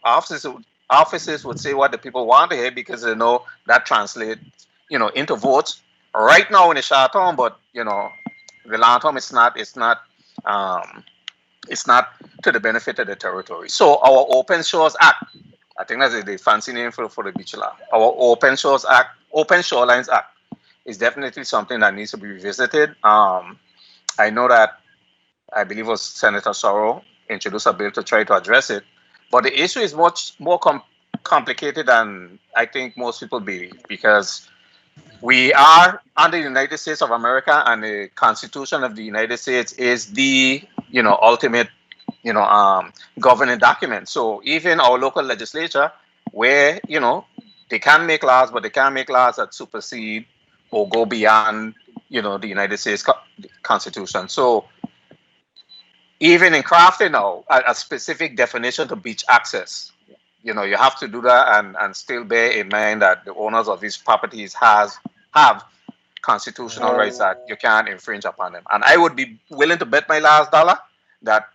offices would say what the people want to hear, because they know that translates into votes right now in the short term. But the long term, it's not to the benefit of the territory. So our Open Shores Act, I think that's the fancy name for the beach law. Our Open Shores Act, Open Shorelines Act, is definitely something that needs to be revisited. I know that, I believe it was Senator Sorrow introduced a bill to try to address it, but the issue is much more complicated than I think most people believe, because we are under the United States of America, and the Constitution of the United States is the ultimate governing document. So even our local legislature, where they can make laws, but they can't make laws that supersede or go beyond the United States Constitution. So even in crafting now a specific definition to beach access, you have to do that, and still bear in mind that the owners of these properties have constitutional rights that you can't infringe upon them. And I would be willing to bet my last dollar that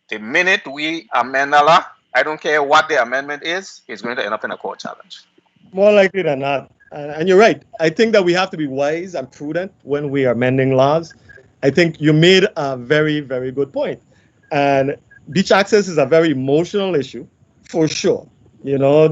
the minute we amend a law, I don't care what the amendment is, it's going to end up in a court challenge. More likely than not. And you're right. I think that we have to be wise and prudent when we are amending laws. I think you made a very, very good point. And beach access is a very emotional issue, for sure.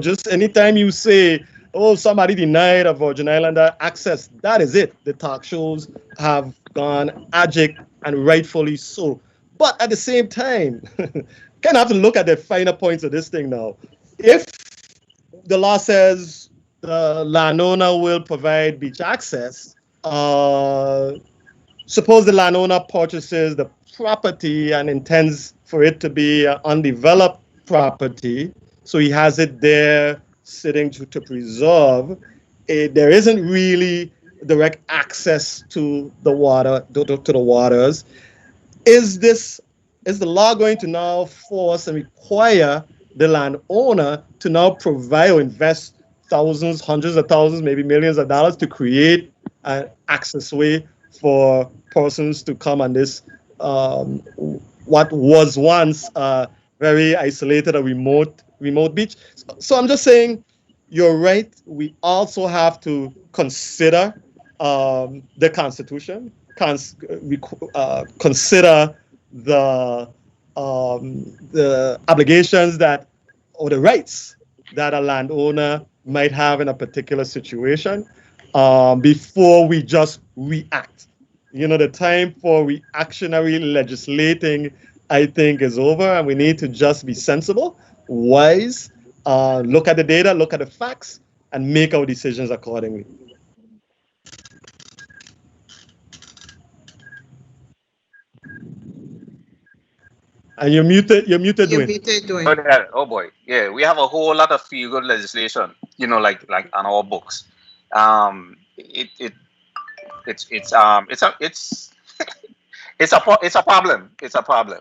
Just anytime you say, oh, somebody denied a Virgin Islander access, that is it. The talk shows have gone abject, and rightfully so. But at the same time, kind of have to look at the finer points of this thing now. If the law says the landowner will provide beach access, suppose the landowner purchases the property and intends for it to be an undeveloped property, so he has it there sitting to preserve. There isn't really direct access to the water, to the waters. Is the law going to now force and require the landowner to now provide or invest thousands, hundreds of thousands, maybe millions of dollars to create an access way for persons to come on this, what was once very isolated or remote beach? So I'm just saying, you're right. We also have to consider the Constitution, consider the obligations that, or the rights that a landowner might have in a particular situation, before we just react. The time for reactionary legislating, I think, is over, and we need to just be sensible, wise, look at the data, look at the facts, and make our decisions accordingly. And you're muted, Dwayne. Oh boy, yeah, we have a whole lot of feel-good legislation, like on our books. It's a problem. It's a problem.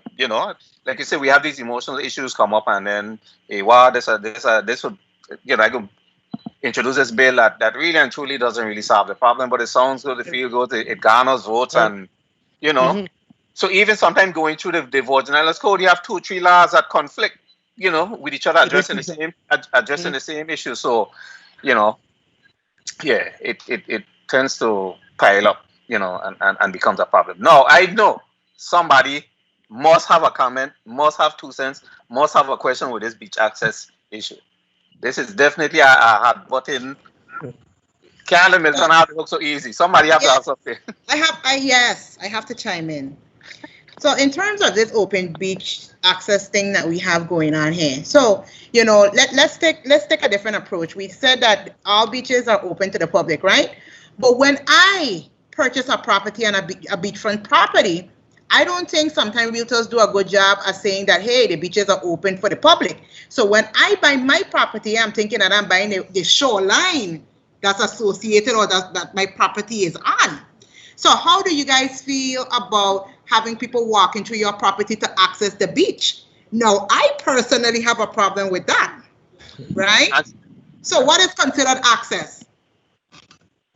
Like you said, we have these emotional issues come up, and then this would, I could introduce this bill that really and truly doesn't really solve the problem, but it sounds good, it feels good, it garners votes, and Mm-hmm. So even sometimes going through the Virgin Islands Code, you have 2-3 laws that conflict, with each other, addressing the same issue. So, it tends to pile up, and becomes a problem. Now, I know somebody must have a comment, must have 2 cents, must have a question with this beach access issue. This is definitely a hard button. Can't Milton have to look so easy. Somebody have to have something. I have to chime in. So in terms of this open beach access thing that we have going on here, so you know, let's take a different approach. We said that all beaches are open to the public, right? But when I purchase a property on a beachfront property, I don't think sometimes realtors do a good job at saying that, hey, the beaches are open for the public. So when I buy my property, I'm thinking that I'm buying the shoreline that's associated or that my property is on. So how do you guys feel about having people walk into your property to access the beach? Now, I personally have a problem with that, right? So what is considered access?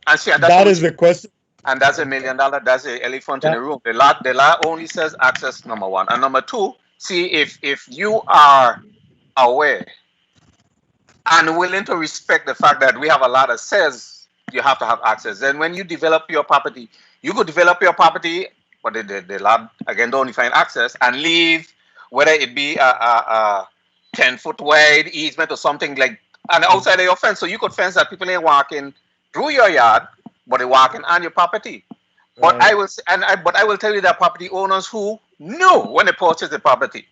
That is the question. And that's $1 million. That's the elephant in the room. The law only says access, number one. And number two, see if you are aware and willing to respect the fact that we have a law that says you have to have access. Then when you develop your property, you could develop your property, but the law again don't define access, and leave whether it be a 10-foot wide easement or something like and outside of your fence. So you could fence that people ain't walking through your yard, but they're walking on your property. But I will but I will tell you that property owners who knew when they purchased the property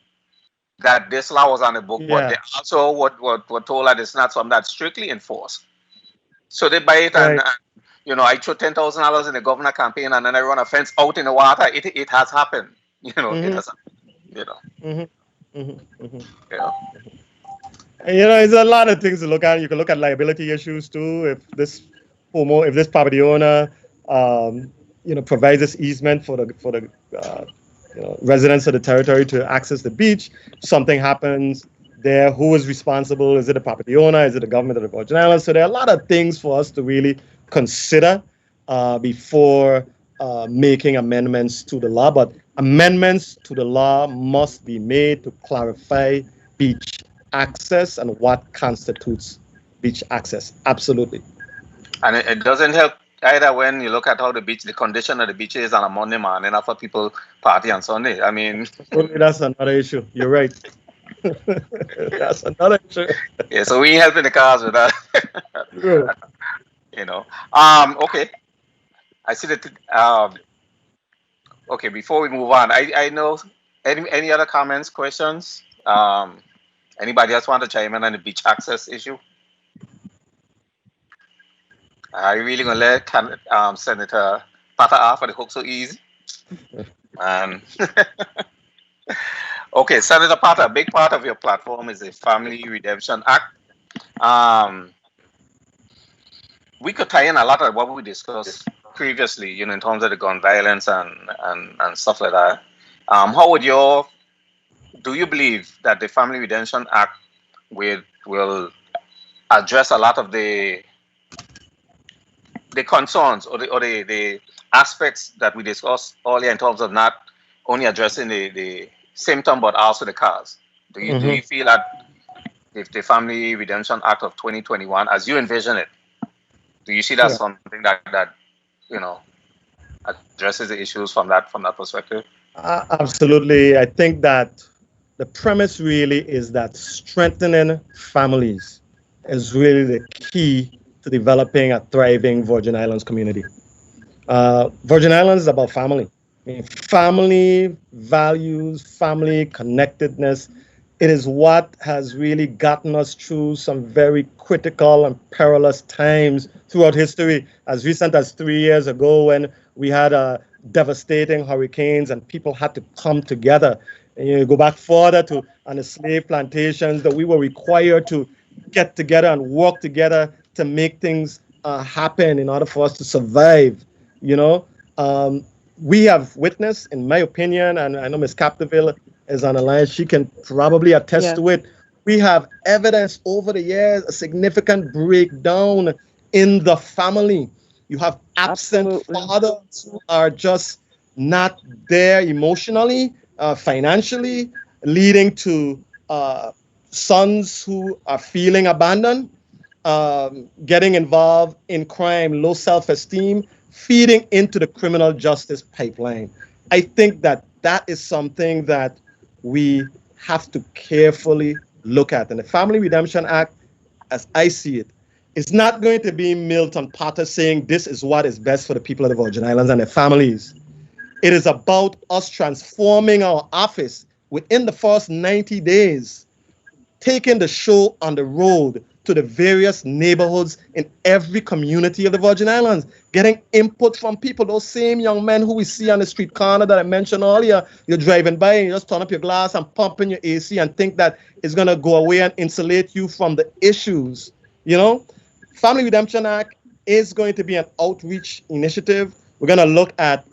that this law was on the book, but they also were told that it's not something that's strictly enforced. So they buy it and you know, I threw $10,000 in the governor campaign and then I run a fence out in the water. It has happened. You know, it has happened, you know. Yeah. And, you know, there's a lot of things to look at. You can look at liability issues too. If this property owner, you know, provides this easement for the you know, residents of the territory to access the beach, something happens there, who is responsible? Is it the property owner? Is it the government of the Virgin Islands? So there are a lot of things for us to really consider before making amendments to the law. But amendments to the law must be made to clarify beach access and what constitutes beach access. Absolutely. And it doesn't help either when you look at how the condition of the beach is on a Monday morning after people party on Sunday. I mean, that's another issue. You're right. That's another issue. Yeah, so we ain't helping the cars with that. You know. Okay. I see that. Okay, before we move on, I know any other comments, questions? Anybody else want to chime in on the beach access issue? Are you really gonna let Senator Potter off for the hook so easy? Okay, Senator Potter, a big part of your platform is the Family Redemption Act. We could tie in a lot of what we discussed previously, you know, in terms of the gun violence and stuff like that. How would do you believe that the Family Redemption Act will address a lot of the concerns or the aspects that we discussed earlier in terms of not only addressing the symptom but also the cause? Do you feel that if the Family Redemption Act of 2021, as you envision it, do you see that something that you know addresses the issues from that perspective? Absolutely. I think that the premise really is that strengthening families is really the key to developing a thriving Virgin Islands community. Virgin Islands is about family. I mean, family values, family connectedness. It is what has really gotten us through some very critical and perilous times throughout history. As recent as 3 years ago, when we had devastating hurricanes and people had to come together. And you go back further on the slave plantations, that we were required to get together and work together to make things happen in order for us to survive. You know, we have witnessed, in my opinion, and I know Ms. Capdeville is on the line, she can probably attest to it. We have evidence over the years, a significant breakdown in the family. You have absent fathers who are just not there emotionally, financially, leading to sons who are feeling abandoned, getting involved in crime, low self-esteem, feeding into the criminal justice pipeline. I think that is something that we have to carefully look at. And the Family Redemption Act, as I see it, is not going to be Milton Potter saying this is what is best for the people of the Virgin Islands and their families. It is about us transforming our office within the first 90 days, taking the show on the road to the various neighborhoods in every community of the Virgin Islands, getting input from people, those same young men who we see on the street corner that I mentioned earlier. You're driving by and you just turn up your glass and pump in your AC and think that it's going to go away and insulate you from the issues. You know, Family Redemption Act is going to be an outreach initiative. We're going to look at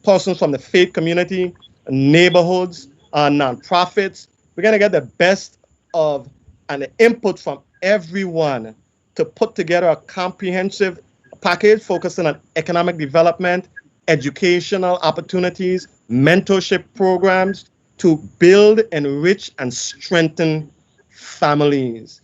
persons from the faith community, neighborhoods, nonprofits. We're going to get the best of and the input from everyone to put together a comprehensive package focusing on economic development, educational opportunities, mentorship programs to build, enrich, and strengthen families.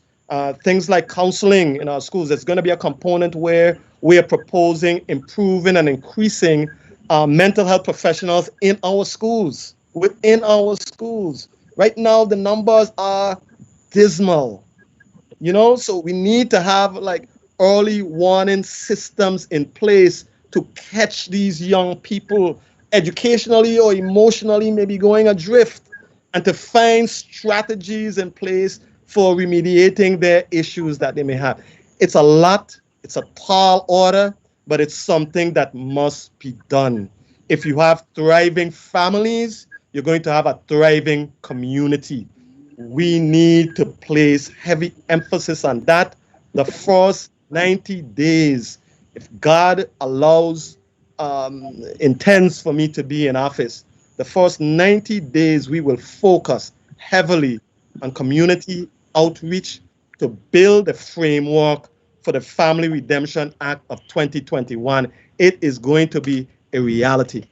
Things like counseling in our schools. There's going to be a component where we are proposing improving and increasing mental health professionals in our schools, within our schools. Right now, the numbers are dismal, so we need to have like early warning systems in place to catch these young people educationally or emotionally maybe going adrift, and to find strategies in place for remediating their issues that they may have. It's a lot, it's a tall order, but it's something that must be done. If you have thriving families, you're going to have a thriving community. We need to place heavy emphasis on that. The first 90 days, if God allows, intends for me to be in office, the first 90 days we will focus heavily on community outreach to build a framework for the Family Redemption Act of 2021. It is going to be a reality.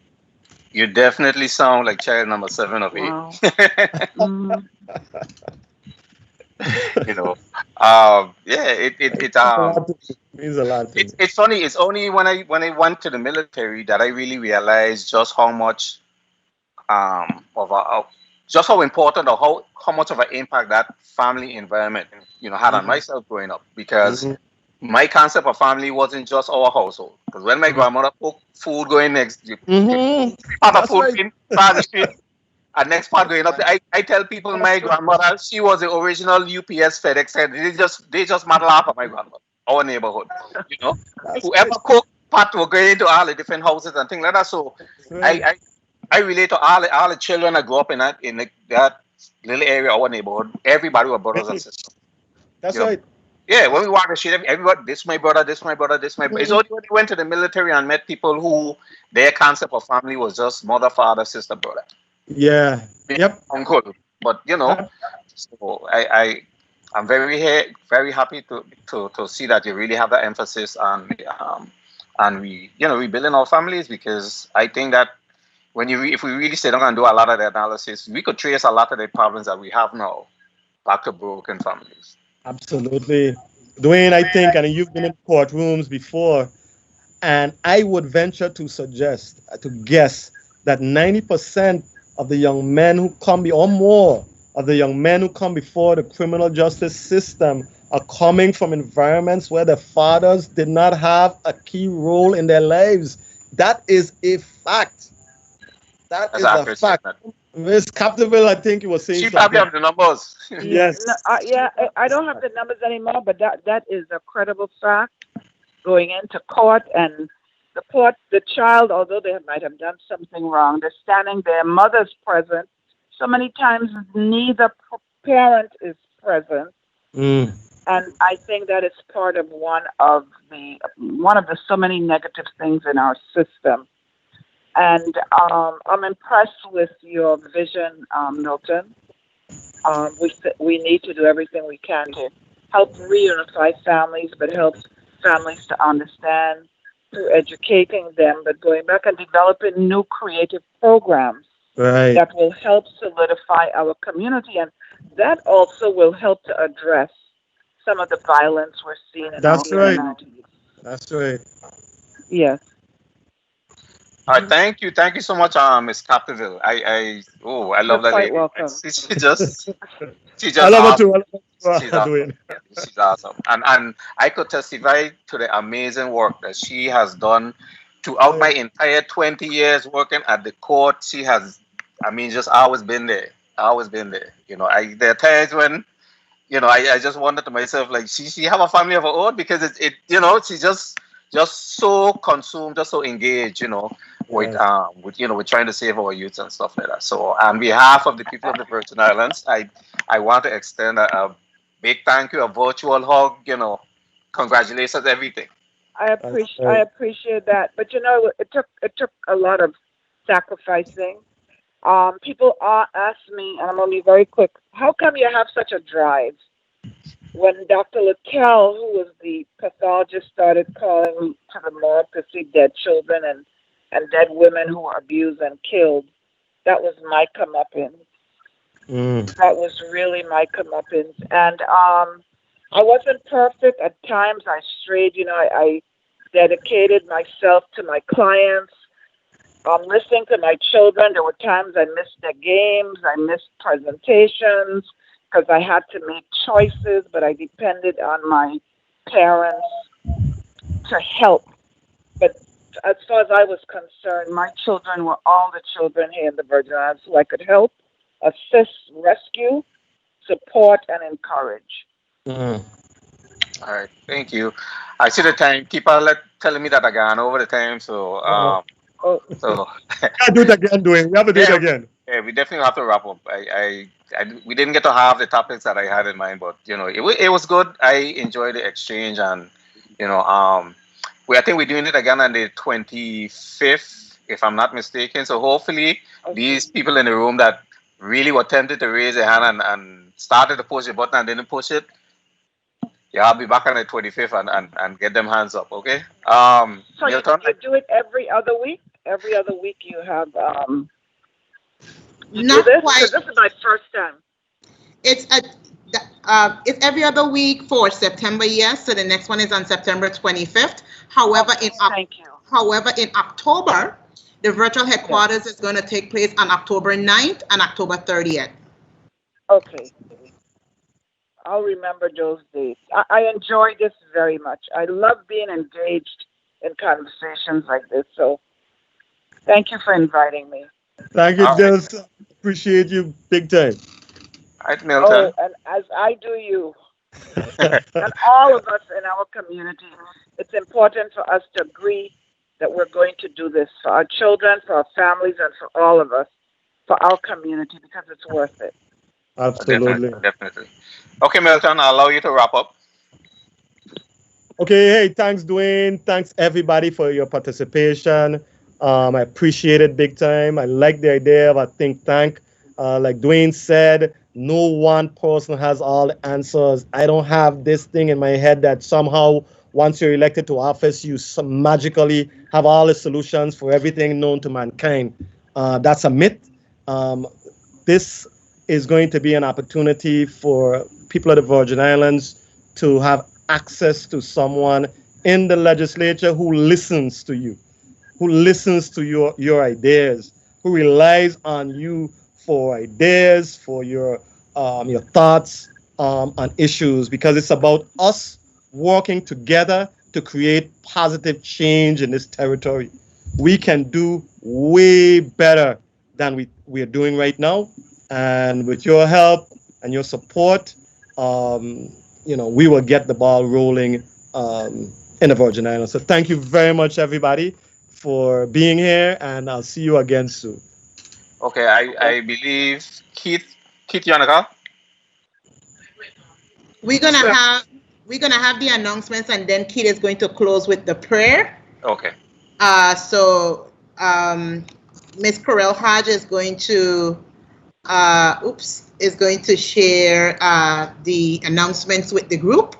You definitely sound like child number 7 of 8. Wow. Means a lot. It's funny. It's only when I went to the military that I really realized just how much just how important or how much of an impact that family environment had on myself growing up, because my concept of family wasn't just our household. Because when my grandmother cooked food going next, part of food in the street, and next part going up, I tell people my grandmother, she was the original UPS FedEx head. They just mad laugh at my grandmother, our neighborhood. Whoever cooked pot were going to all the different houses and things like that. So I relate to all the children that grew up in that little area, our neighborhood. Everybody were brothers and sisters. That's right. Yeah, when we walk the street, everybody, this my brother, this my brother, this my brother. It's only when we went to the military and met people who their concept of family was just mother, father, sister, brother. Yeah. Yep. Uncle. But so I'm very happy to see that you really have that emphasis on rebuilding our families, because I think that if we really sit down and do a lot of the analysis, we could trace a lot of the problems that we have now back to broken families. Absolutely. Dwayne, I think, and you've been in courtrooms before, and I would venture to suggest, to guess, that 90% of the young men who come, or more of the young men who come before the criminal justice system, are coming from environments where their fathers did not have a key role in their lives. That is a fact. That is a fact. Miss Captiville, I think you were saying she probably have the numbers. Yes. I don't have the numbers anymore, but that is a credible fact. Going into court, and the child, although they might have done something wrong, they're standing their mother's present. So many times neither parent is present. And I think that is part of one of the so many negative things in our system. And I'm impressed with your vision, Milton. We need to do everything we can to help reunify families, but help families to understand through educating them, but going back and developing new creative programs that will help solidify our community. And that also will help to address some of the violence we're seeing in our communities. That's right. Yes. All right, thank you so much, Miss Captiville. I love that lady. Welcome. She's just I love awesome. her too. She's awesome, and I could testify to the amazing work that she has done throughout my entire 20 years working at the court, she has, I mean, just always been there. Always been there. There are times when, I just wonder to myself, like, she have a family of her own because she's just so consumed, just so engaged, with trying to save our youths and stuff like that. So on behalf of the people of the Virgin Islands, I want to extend a big thank you, a virtual hug, congratulations, everything. I appreciate that, but it took a lot of sacrificing. People ask me, and I'm only very quick. How come you have such a drive? When Dr. Littell, who was the pathologist, started calling me to the morgue to see dead children and dead women who were abused and killed, that was my comeuppance. That was really my comeuppance. And I wasn't perfect. At times I strayed. I dedicated myself to my clients. Listening to my children. There were times I missed their games. I missed presentations because I had to make choices, but I depended on my parents to help. But as far as I was concerned, my children were all the children here in the Virgin Islands who I could help, assist, rescue, support, and encourage. All right, thank you. I see the time. Keep on telling me that again over the time. So, so do it again, Dwayne. We have to do it again. Yeah, we definitely have to wrap up. We didn't get to have the topics that I had in mind, but it was good. I enjoyed the exchange, and I think we're doing it again on the 25th, if I'm not mistaken. So hopefully, these people in the room that really were tempted to raise their hand and started to push the button and didn't push it, yeah, I'll be back on the 25th and get them hands up, okay? So Milton? you do it every other week? Every other week you have not quite. This is my first time. It's every other week for September, yes. So the next one is on September 25th. However, thank you. However, in October, the virtual headquarters is going to take place on October 9th and October 30th. Okay. I'll remember those dates. I enjoy this very much. I love being engaged in conversations like this. So thank you for inviting me. Thank you, Just appreciate you big time. All right, Milton. And as I do you, and all of us in our community, it's important for us to agree that we're going to do this for our children, for our families, and for all of us, for our community, because it's worth it. Absolutely. Definitely. Okay, Milton, I'll allow you to wrap up. Okay, hey, thanks, Dwayne. Thanks, everybody, for your participation. I appreciate it big time. I like the idea of a think tank. Like Dwayne said, no one person has all the answers. I don't have this thing in my head that somehow once you're elected to office, you magically have all the solutions for everything known to mankind. That's a myth. This is going to be an opportunity for people of the Virgin Islands to have access to someone in the legislature who listens to you, who listens to your ideas, who relies on you for ideas, for your thoughts on issues, because it's about us working together to create positive change in this territory. We can do way better than we are doing right now. And with your help and your support, we will get the ball rolling in the Virgin Islands. So thank you very much, everybody, for being here, and I'll see you again soon. Okay, I believe Keith Yanaka. We're gonna have the announcements, and then Keith is going to close with the prayer. Okay. So Miss Corel Hodge is going to share the announcements with the group.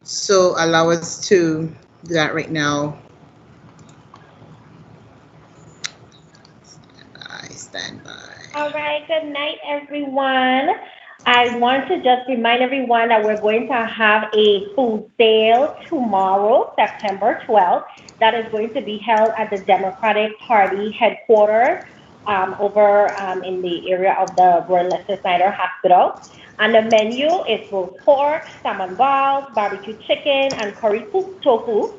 So allow us to do that right now. Stand by. All right, good night, everyone. I want to just remind everyone that we're going to have a food sale tomorrow, September 12th. That is going to be held at the Democratic Party headquarters over in the area of the Royal Leicester Snyder Hospital. And the menu is roast pork, salmon balls, barbecue chicken, and curry tofu.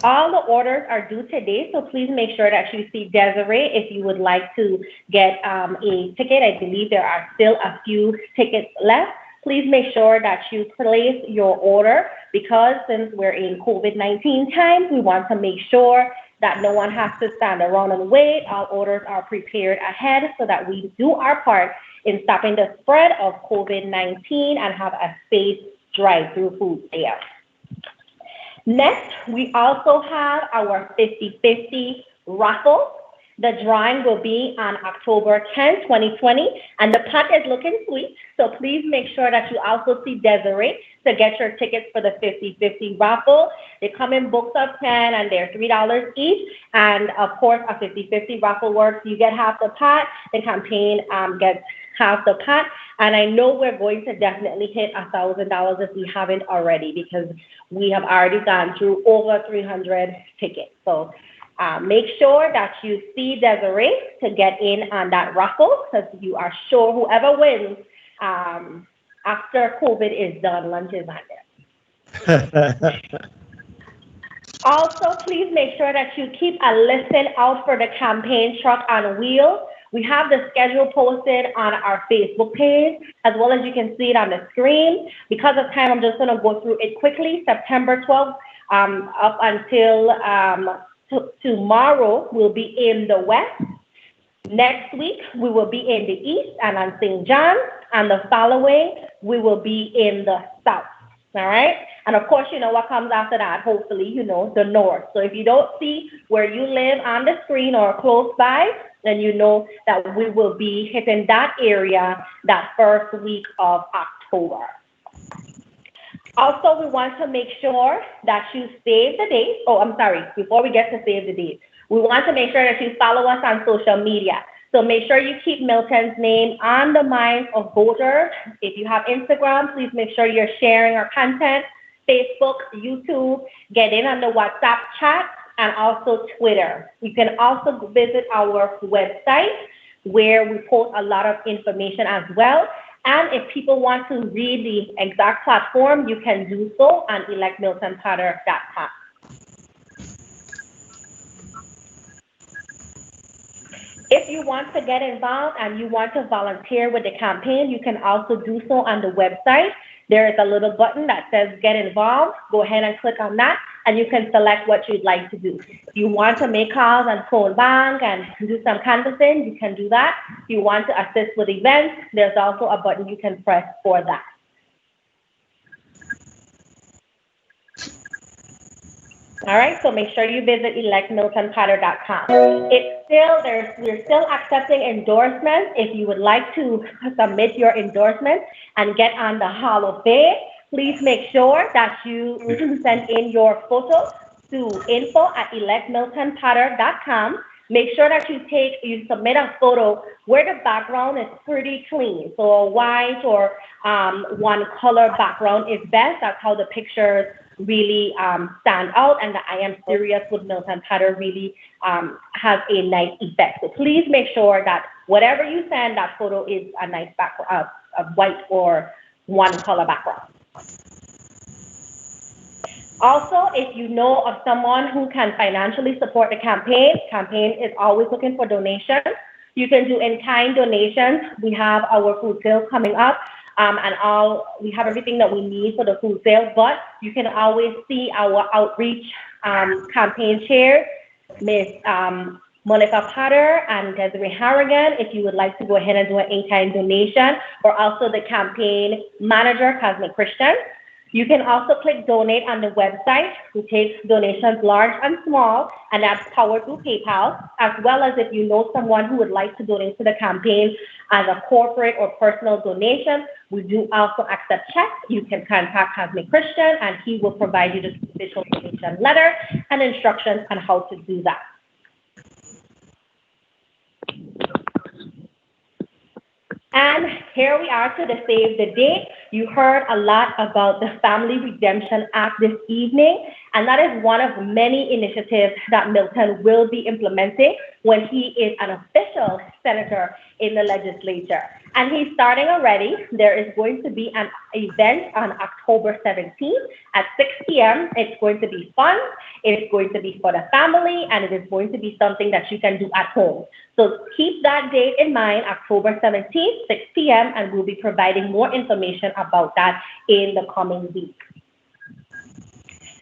All the orders are due today, so please make sure that you see Desiree if you would like to get a ticket. I believe there are still a few tickets left. Please make sure that you place your order because since we're in COVID-19 times, we want to make sure that no one has to stand around and wait. All orders are prepared ahead so that we do our part in stopping the spread of COVID-19 and have a safe drive-through food sale. Next, we also have our 50/50 raffle. The drawing will be on October 10, 2020, and the pot is looking sweet. So please make sure that you also see Desiree to get your tickets for the 50/50 raffle. They come in books of 10 and they're $3 each. And of course, a 50/50 raffle works. You get half the pot, the campaign gets half the pot. And I know we're going to definitely hit $1,000 if we haven't already because we have already gone through over 300 tickets. So make sure that you see Desiree to get in on that raffle because you are sure whoever wins after COVID is done, lunch is on there. Also, please make sure that you keep a listen out for the campaign Truck on Wheels. We have the schedule posted on our Facebook page, as well as you can see it on the screen. Because of time, I'm just going to go through it quickly. September 12th up until tomorrow, we'll be in the West. Next week, we will be in the East and on St. John. And the following, we will be in the South. All right. And of course, you know what comes after that, hopefully, you know, the North. So if you don't see where you live on the screen or close by, then you know that we will be hitting that area that first week of October. Also, we want to make sure that you save the date. Oh, I'm sorry. Before we get to save the date, we want to make sure that you follow us on social media. So make sure you keep Milton's name on the minds of voters. If you have Instagram, please make sure you're sharing our content. Facebook, YouTube, get in on the WhatsApp chat, and also Twitter. You can also visit our website where we post a lot of information as well. And if people want to read the exact platform, you can do so on electmiltonpotter.com. If you want to get involved and you want to volunteer with the campaign, you can also do so on the website. There is a little button that says get involved. Go ahead and click on that and you can select what you'd like to do. If you want to make calls and phone bank and do some canvassing, you can do that. If you want to assist with events, there's also a button you can press for that. All right, so make sure you visit electmiltonpotter.com. We're still accepting endorsements. If you would like to submit your endorsement and get on the Hall of Fame, please make sure that you send in your photo to info@electmiltonpotter.com. Make sure that you submit a photo where the background is pretty clean. So a white or one color background is best. That's how the pictures really stand out, and the I am serious with Milton Potter really has a nice effect. So please make sure that whatever you send, that photo is a nice background, a white or one color background. Also, if you know of someone who can financially support the campaign is always looking for donations. You can do in-kind donations. We have our food sale coming up. We have everything that we need for the food sale, but you can always see our outreach campaign chairs, Miss Monica Potter and Desiree Harrigan, if you would like to go ahead and do an in-kind donation, or also the campaign manager, Cosmic Christian. You can also click donate on the website. We take donations large and small, and that's powered through PayPal, as well as if you know someone who would like to donate to the campaign as a corporate or personal donation, we do also accept checks. You can contact Cosmic Christian, and he will provide you the official donation letter and instructions on how to do that. And here we are to the Save the Date. You heard a lot about the Family Redemption Act this evening, and that is one of many initiatives that Milton will be implementing when he is an official senator in the legislature. And he's starting already. There is going to be an event on October 17th at 6 p.m. It's going to be fun. It's going to be for the family, and it is going to be something that you can do at home. So keep that date in mind, October 17th, 6 p.m., and we'll be providing more information about that in the coming week.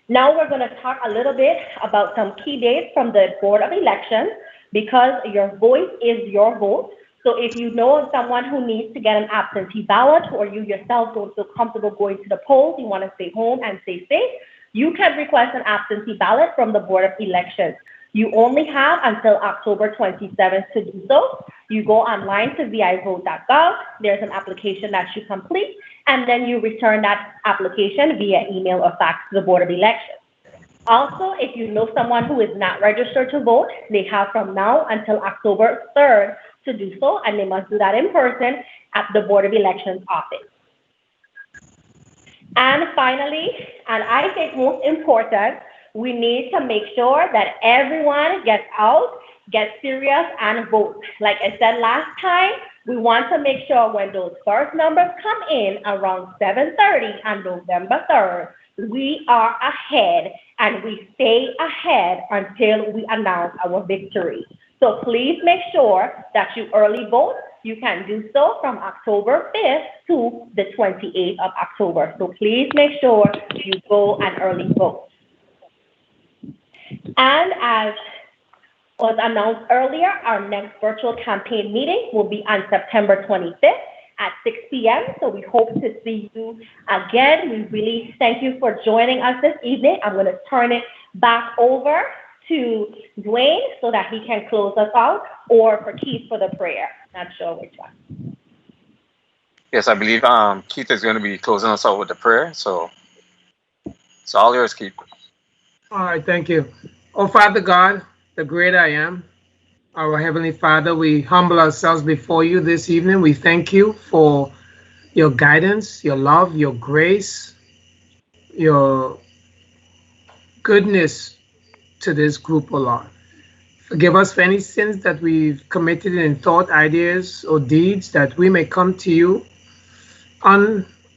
Now we're going to talk a little bit about some key dates from the Board of Elections, because your voice is your vote. So if you know of someone who needs to get an absentee ballot, or you yourself don't feel comfortable going to the polls, you want to stay home and stay safe, you can request an absentee ballot from the Board of Elections. You only have until October 27th to do so. You go online to vivote.gov. There's an application that you complete, and then you return that application via email or fax to the Board of Elections. Also, if you know someone who is not registered to vote, they have from now until October 3rd to do so, and they must do that in person at the Board of Elections office. And finally, and I think most important, we need to make sure that everyone gets out, gets serious, and votes. Like I said last time, we want to make sure when those first numbers come in around 7:30 on November 3rd, we are ahead, and we stay ahead until we announce our victory. So please make sure that you early vote. You can do so from October 5th to the 28th of October. So please make sure you go and early vote. And as was announced earlier, our next virtual campaign meeting will be on September 25th at 6 p.m. So we hope to see you again. We really thank you for joining us this evening. I'm going to turn it back over to Dwayne so that he can close us out, or for Keith for the prayer. Not sure which one. Yes, I believe Keith is going to be closing us out with the prayer. So it's all yours, Keith. All right, thank you. Oh, Father God, the great I am, our Heavenly Father, we humble ourselves before you this evening. We thank you for your guidance, your love, your grace, your goodness to this group, oh Lord. Forgive us for any sins that we've committed in thought, ideas, or deeds, that we may come to you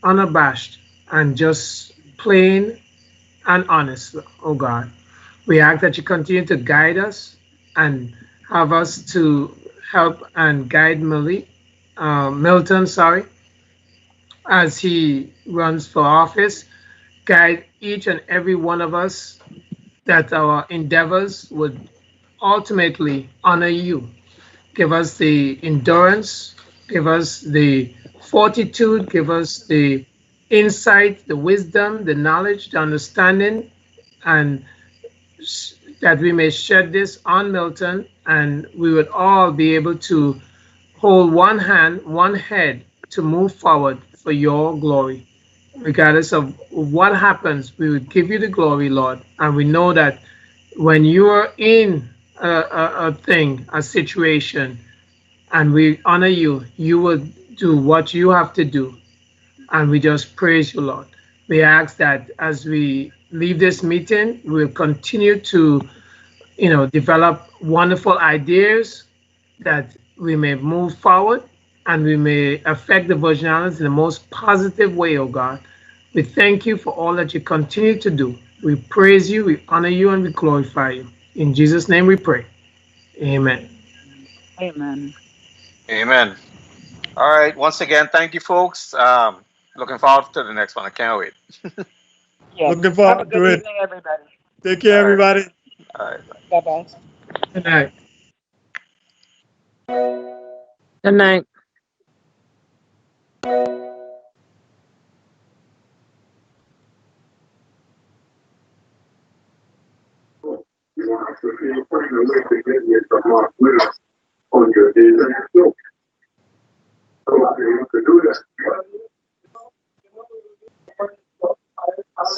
unabashed and just plain and honest, oh God. We ask that you continue to guide us and have us to help and guide Milton, as he runs for office. Guide each and every one of us, that our endeavors would ultimately honor you. Give us the endurance, give us the fortitude, give us the insight, the wisdom, the knowledge, the understanding, and that we may shed this on Milton, and we would all be able to hold one hand, one head to move forward for your glory. Regardless of what happens, we would give you the glory, Lord. And we know that when you are in a situation, and we honor you, you will do what you have to do. And we just praise you, Lord. We ask that as we leave this meeting, we'll continue to, develop wonderful ideas, that we may move forward and we may affect the Virginians in the most positive way, oh God. We thank you for all that you continue to do. We praise you, we honor you, and we glorify you. In Jesus' name we pray. Amen. Amen. Amen. All right. Once again, thank you, folks. Looking forward to the next one. I can't wait. Yes. Looking Have a forward to good it. evening, everybody. Take care, All right. everybody. All right. Bye-bye. Good night. Good night. On your days and your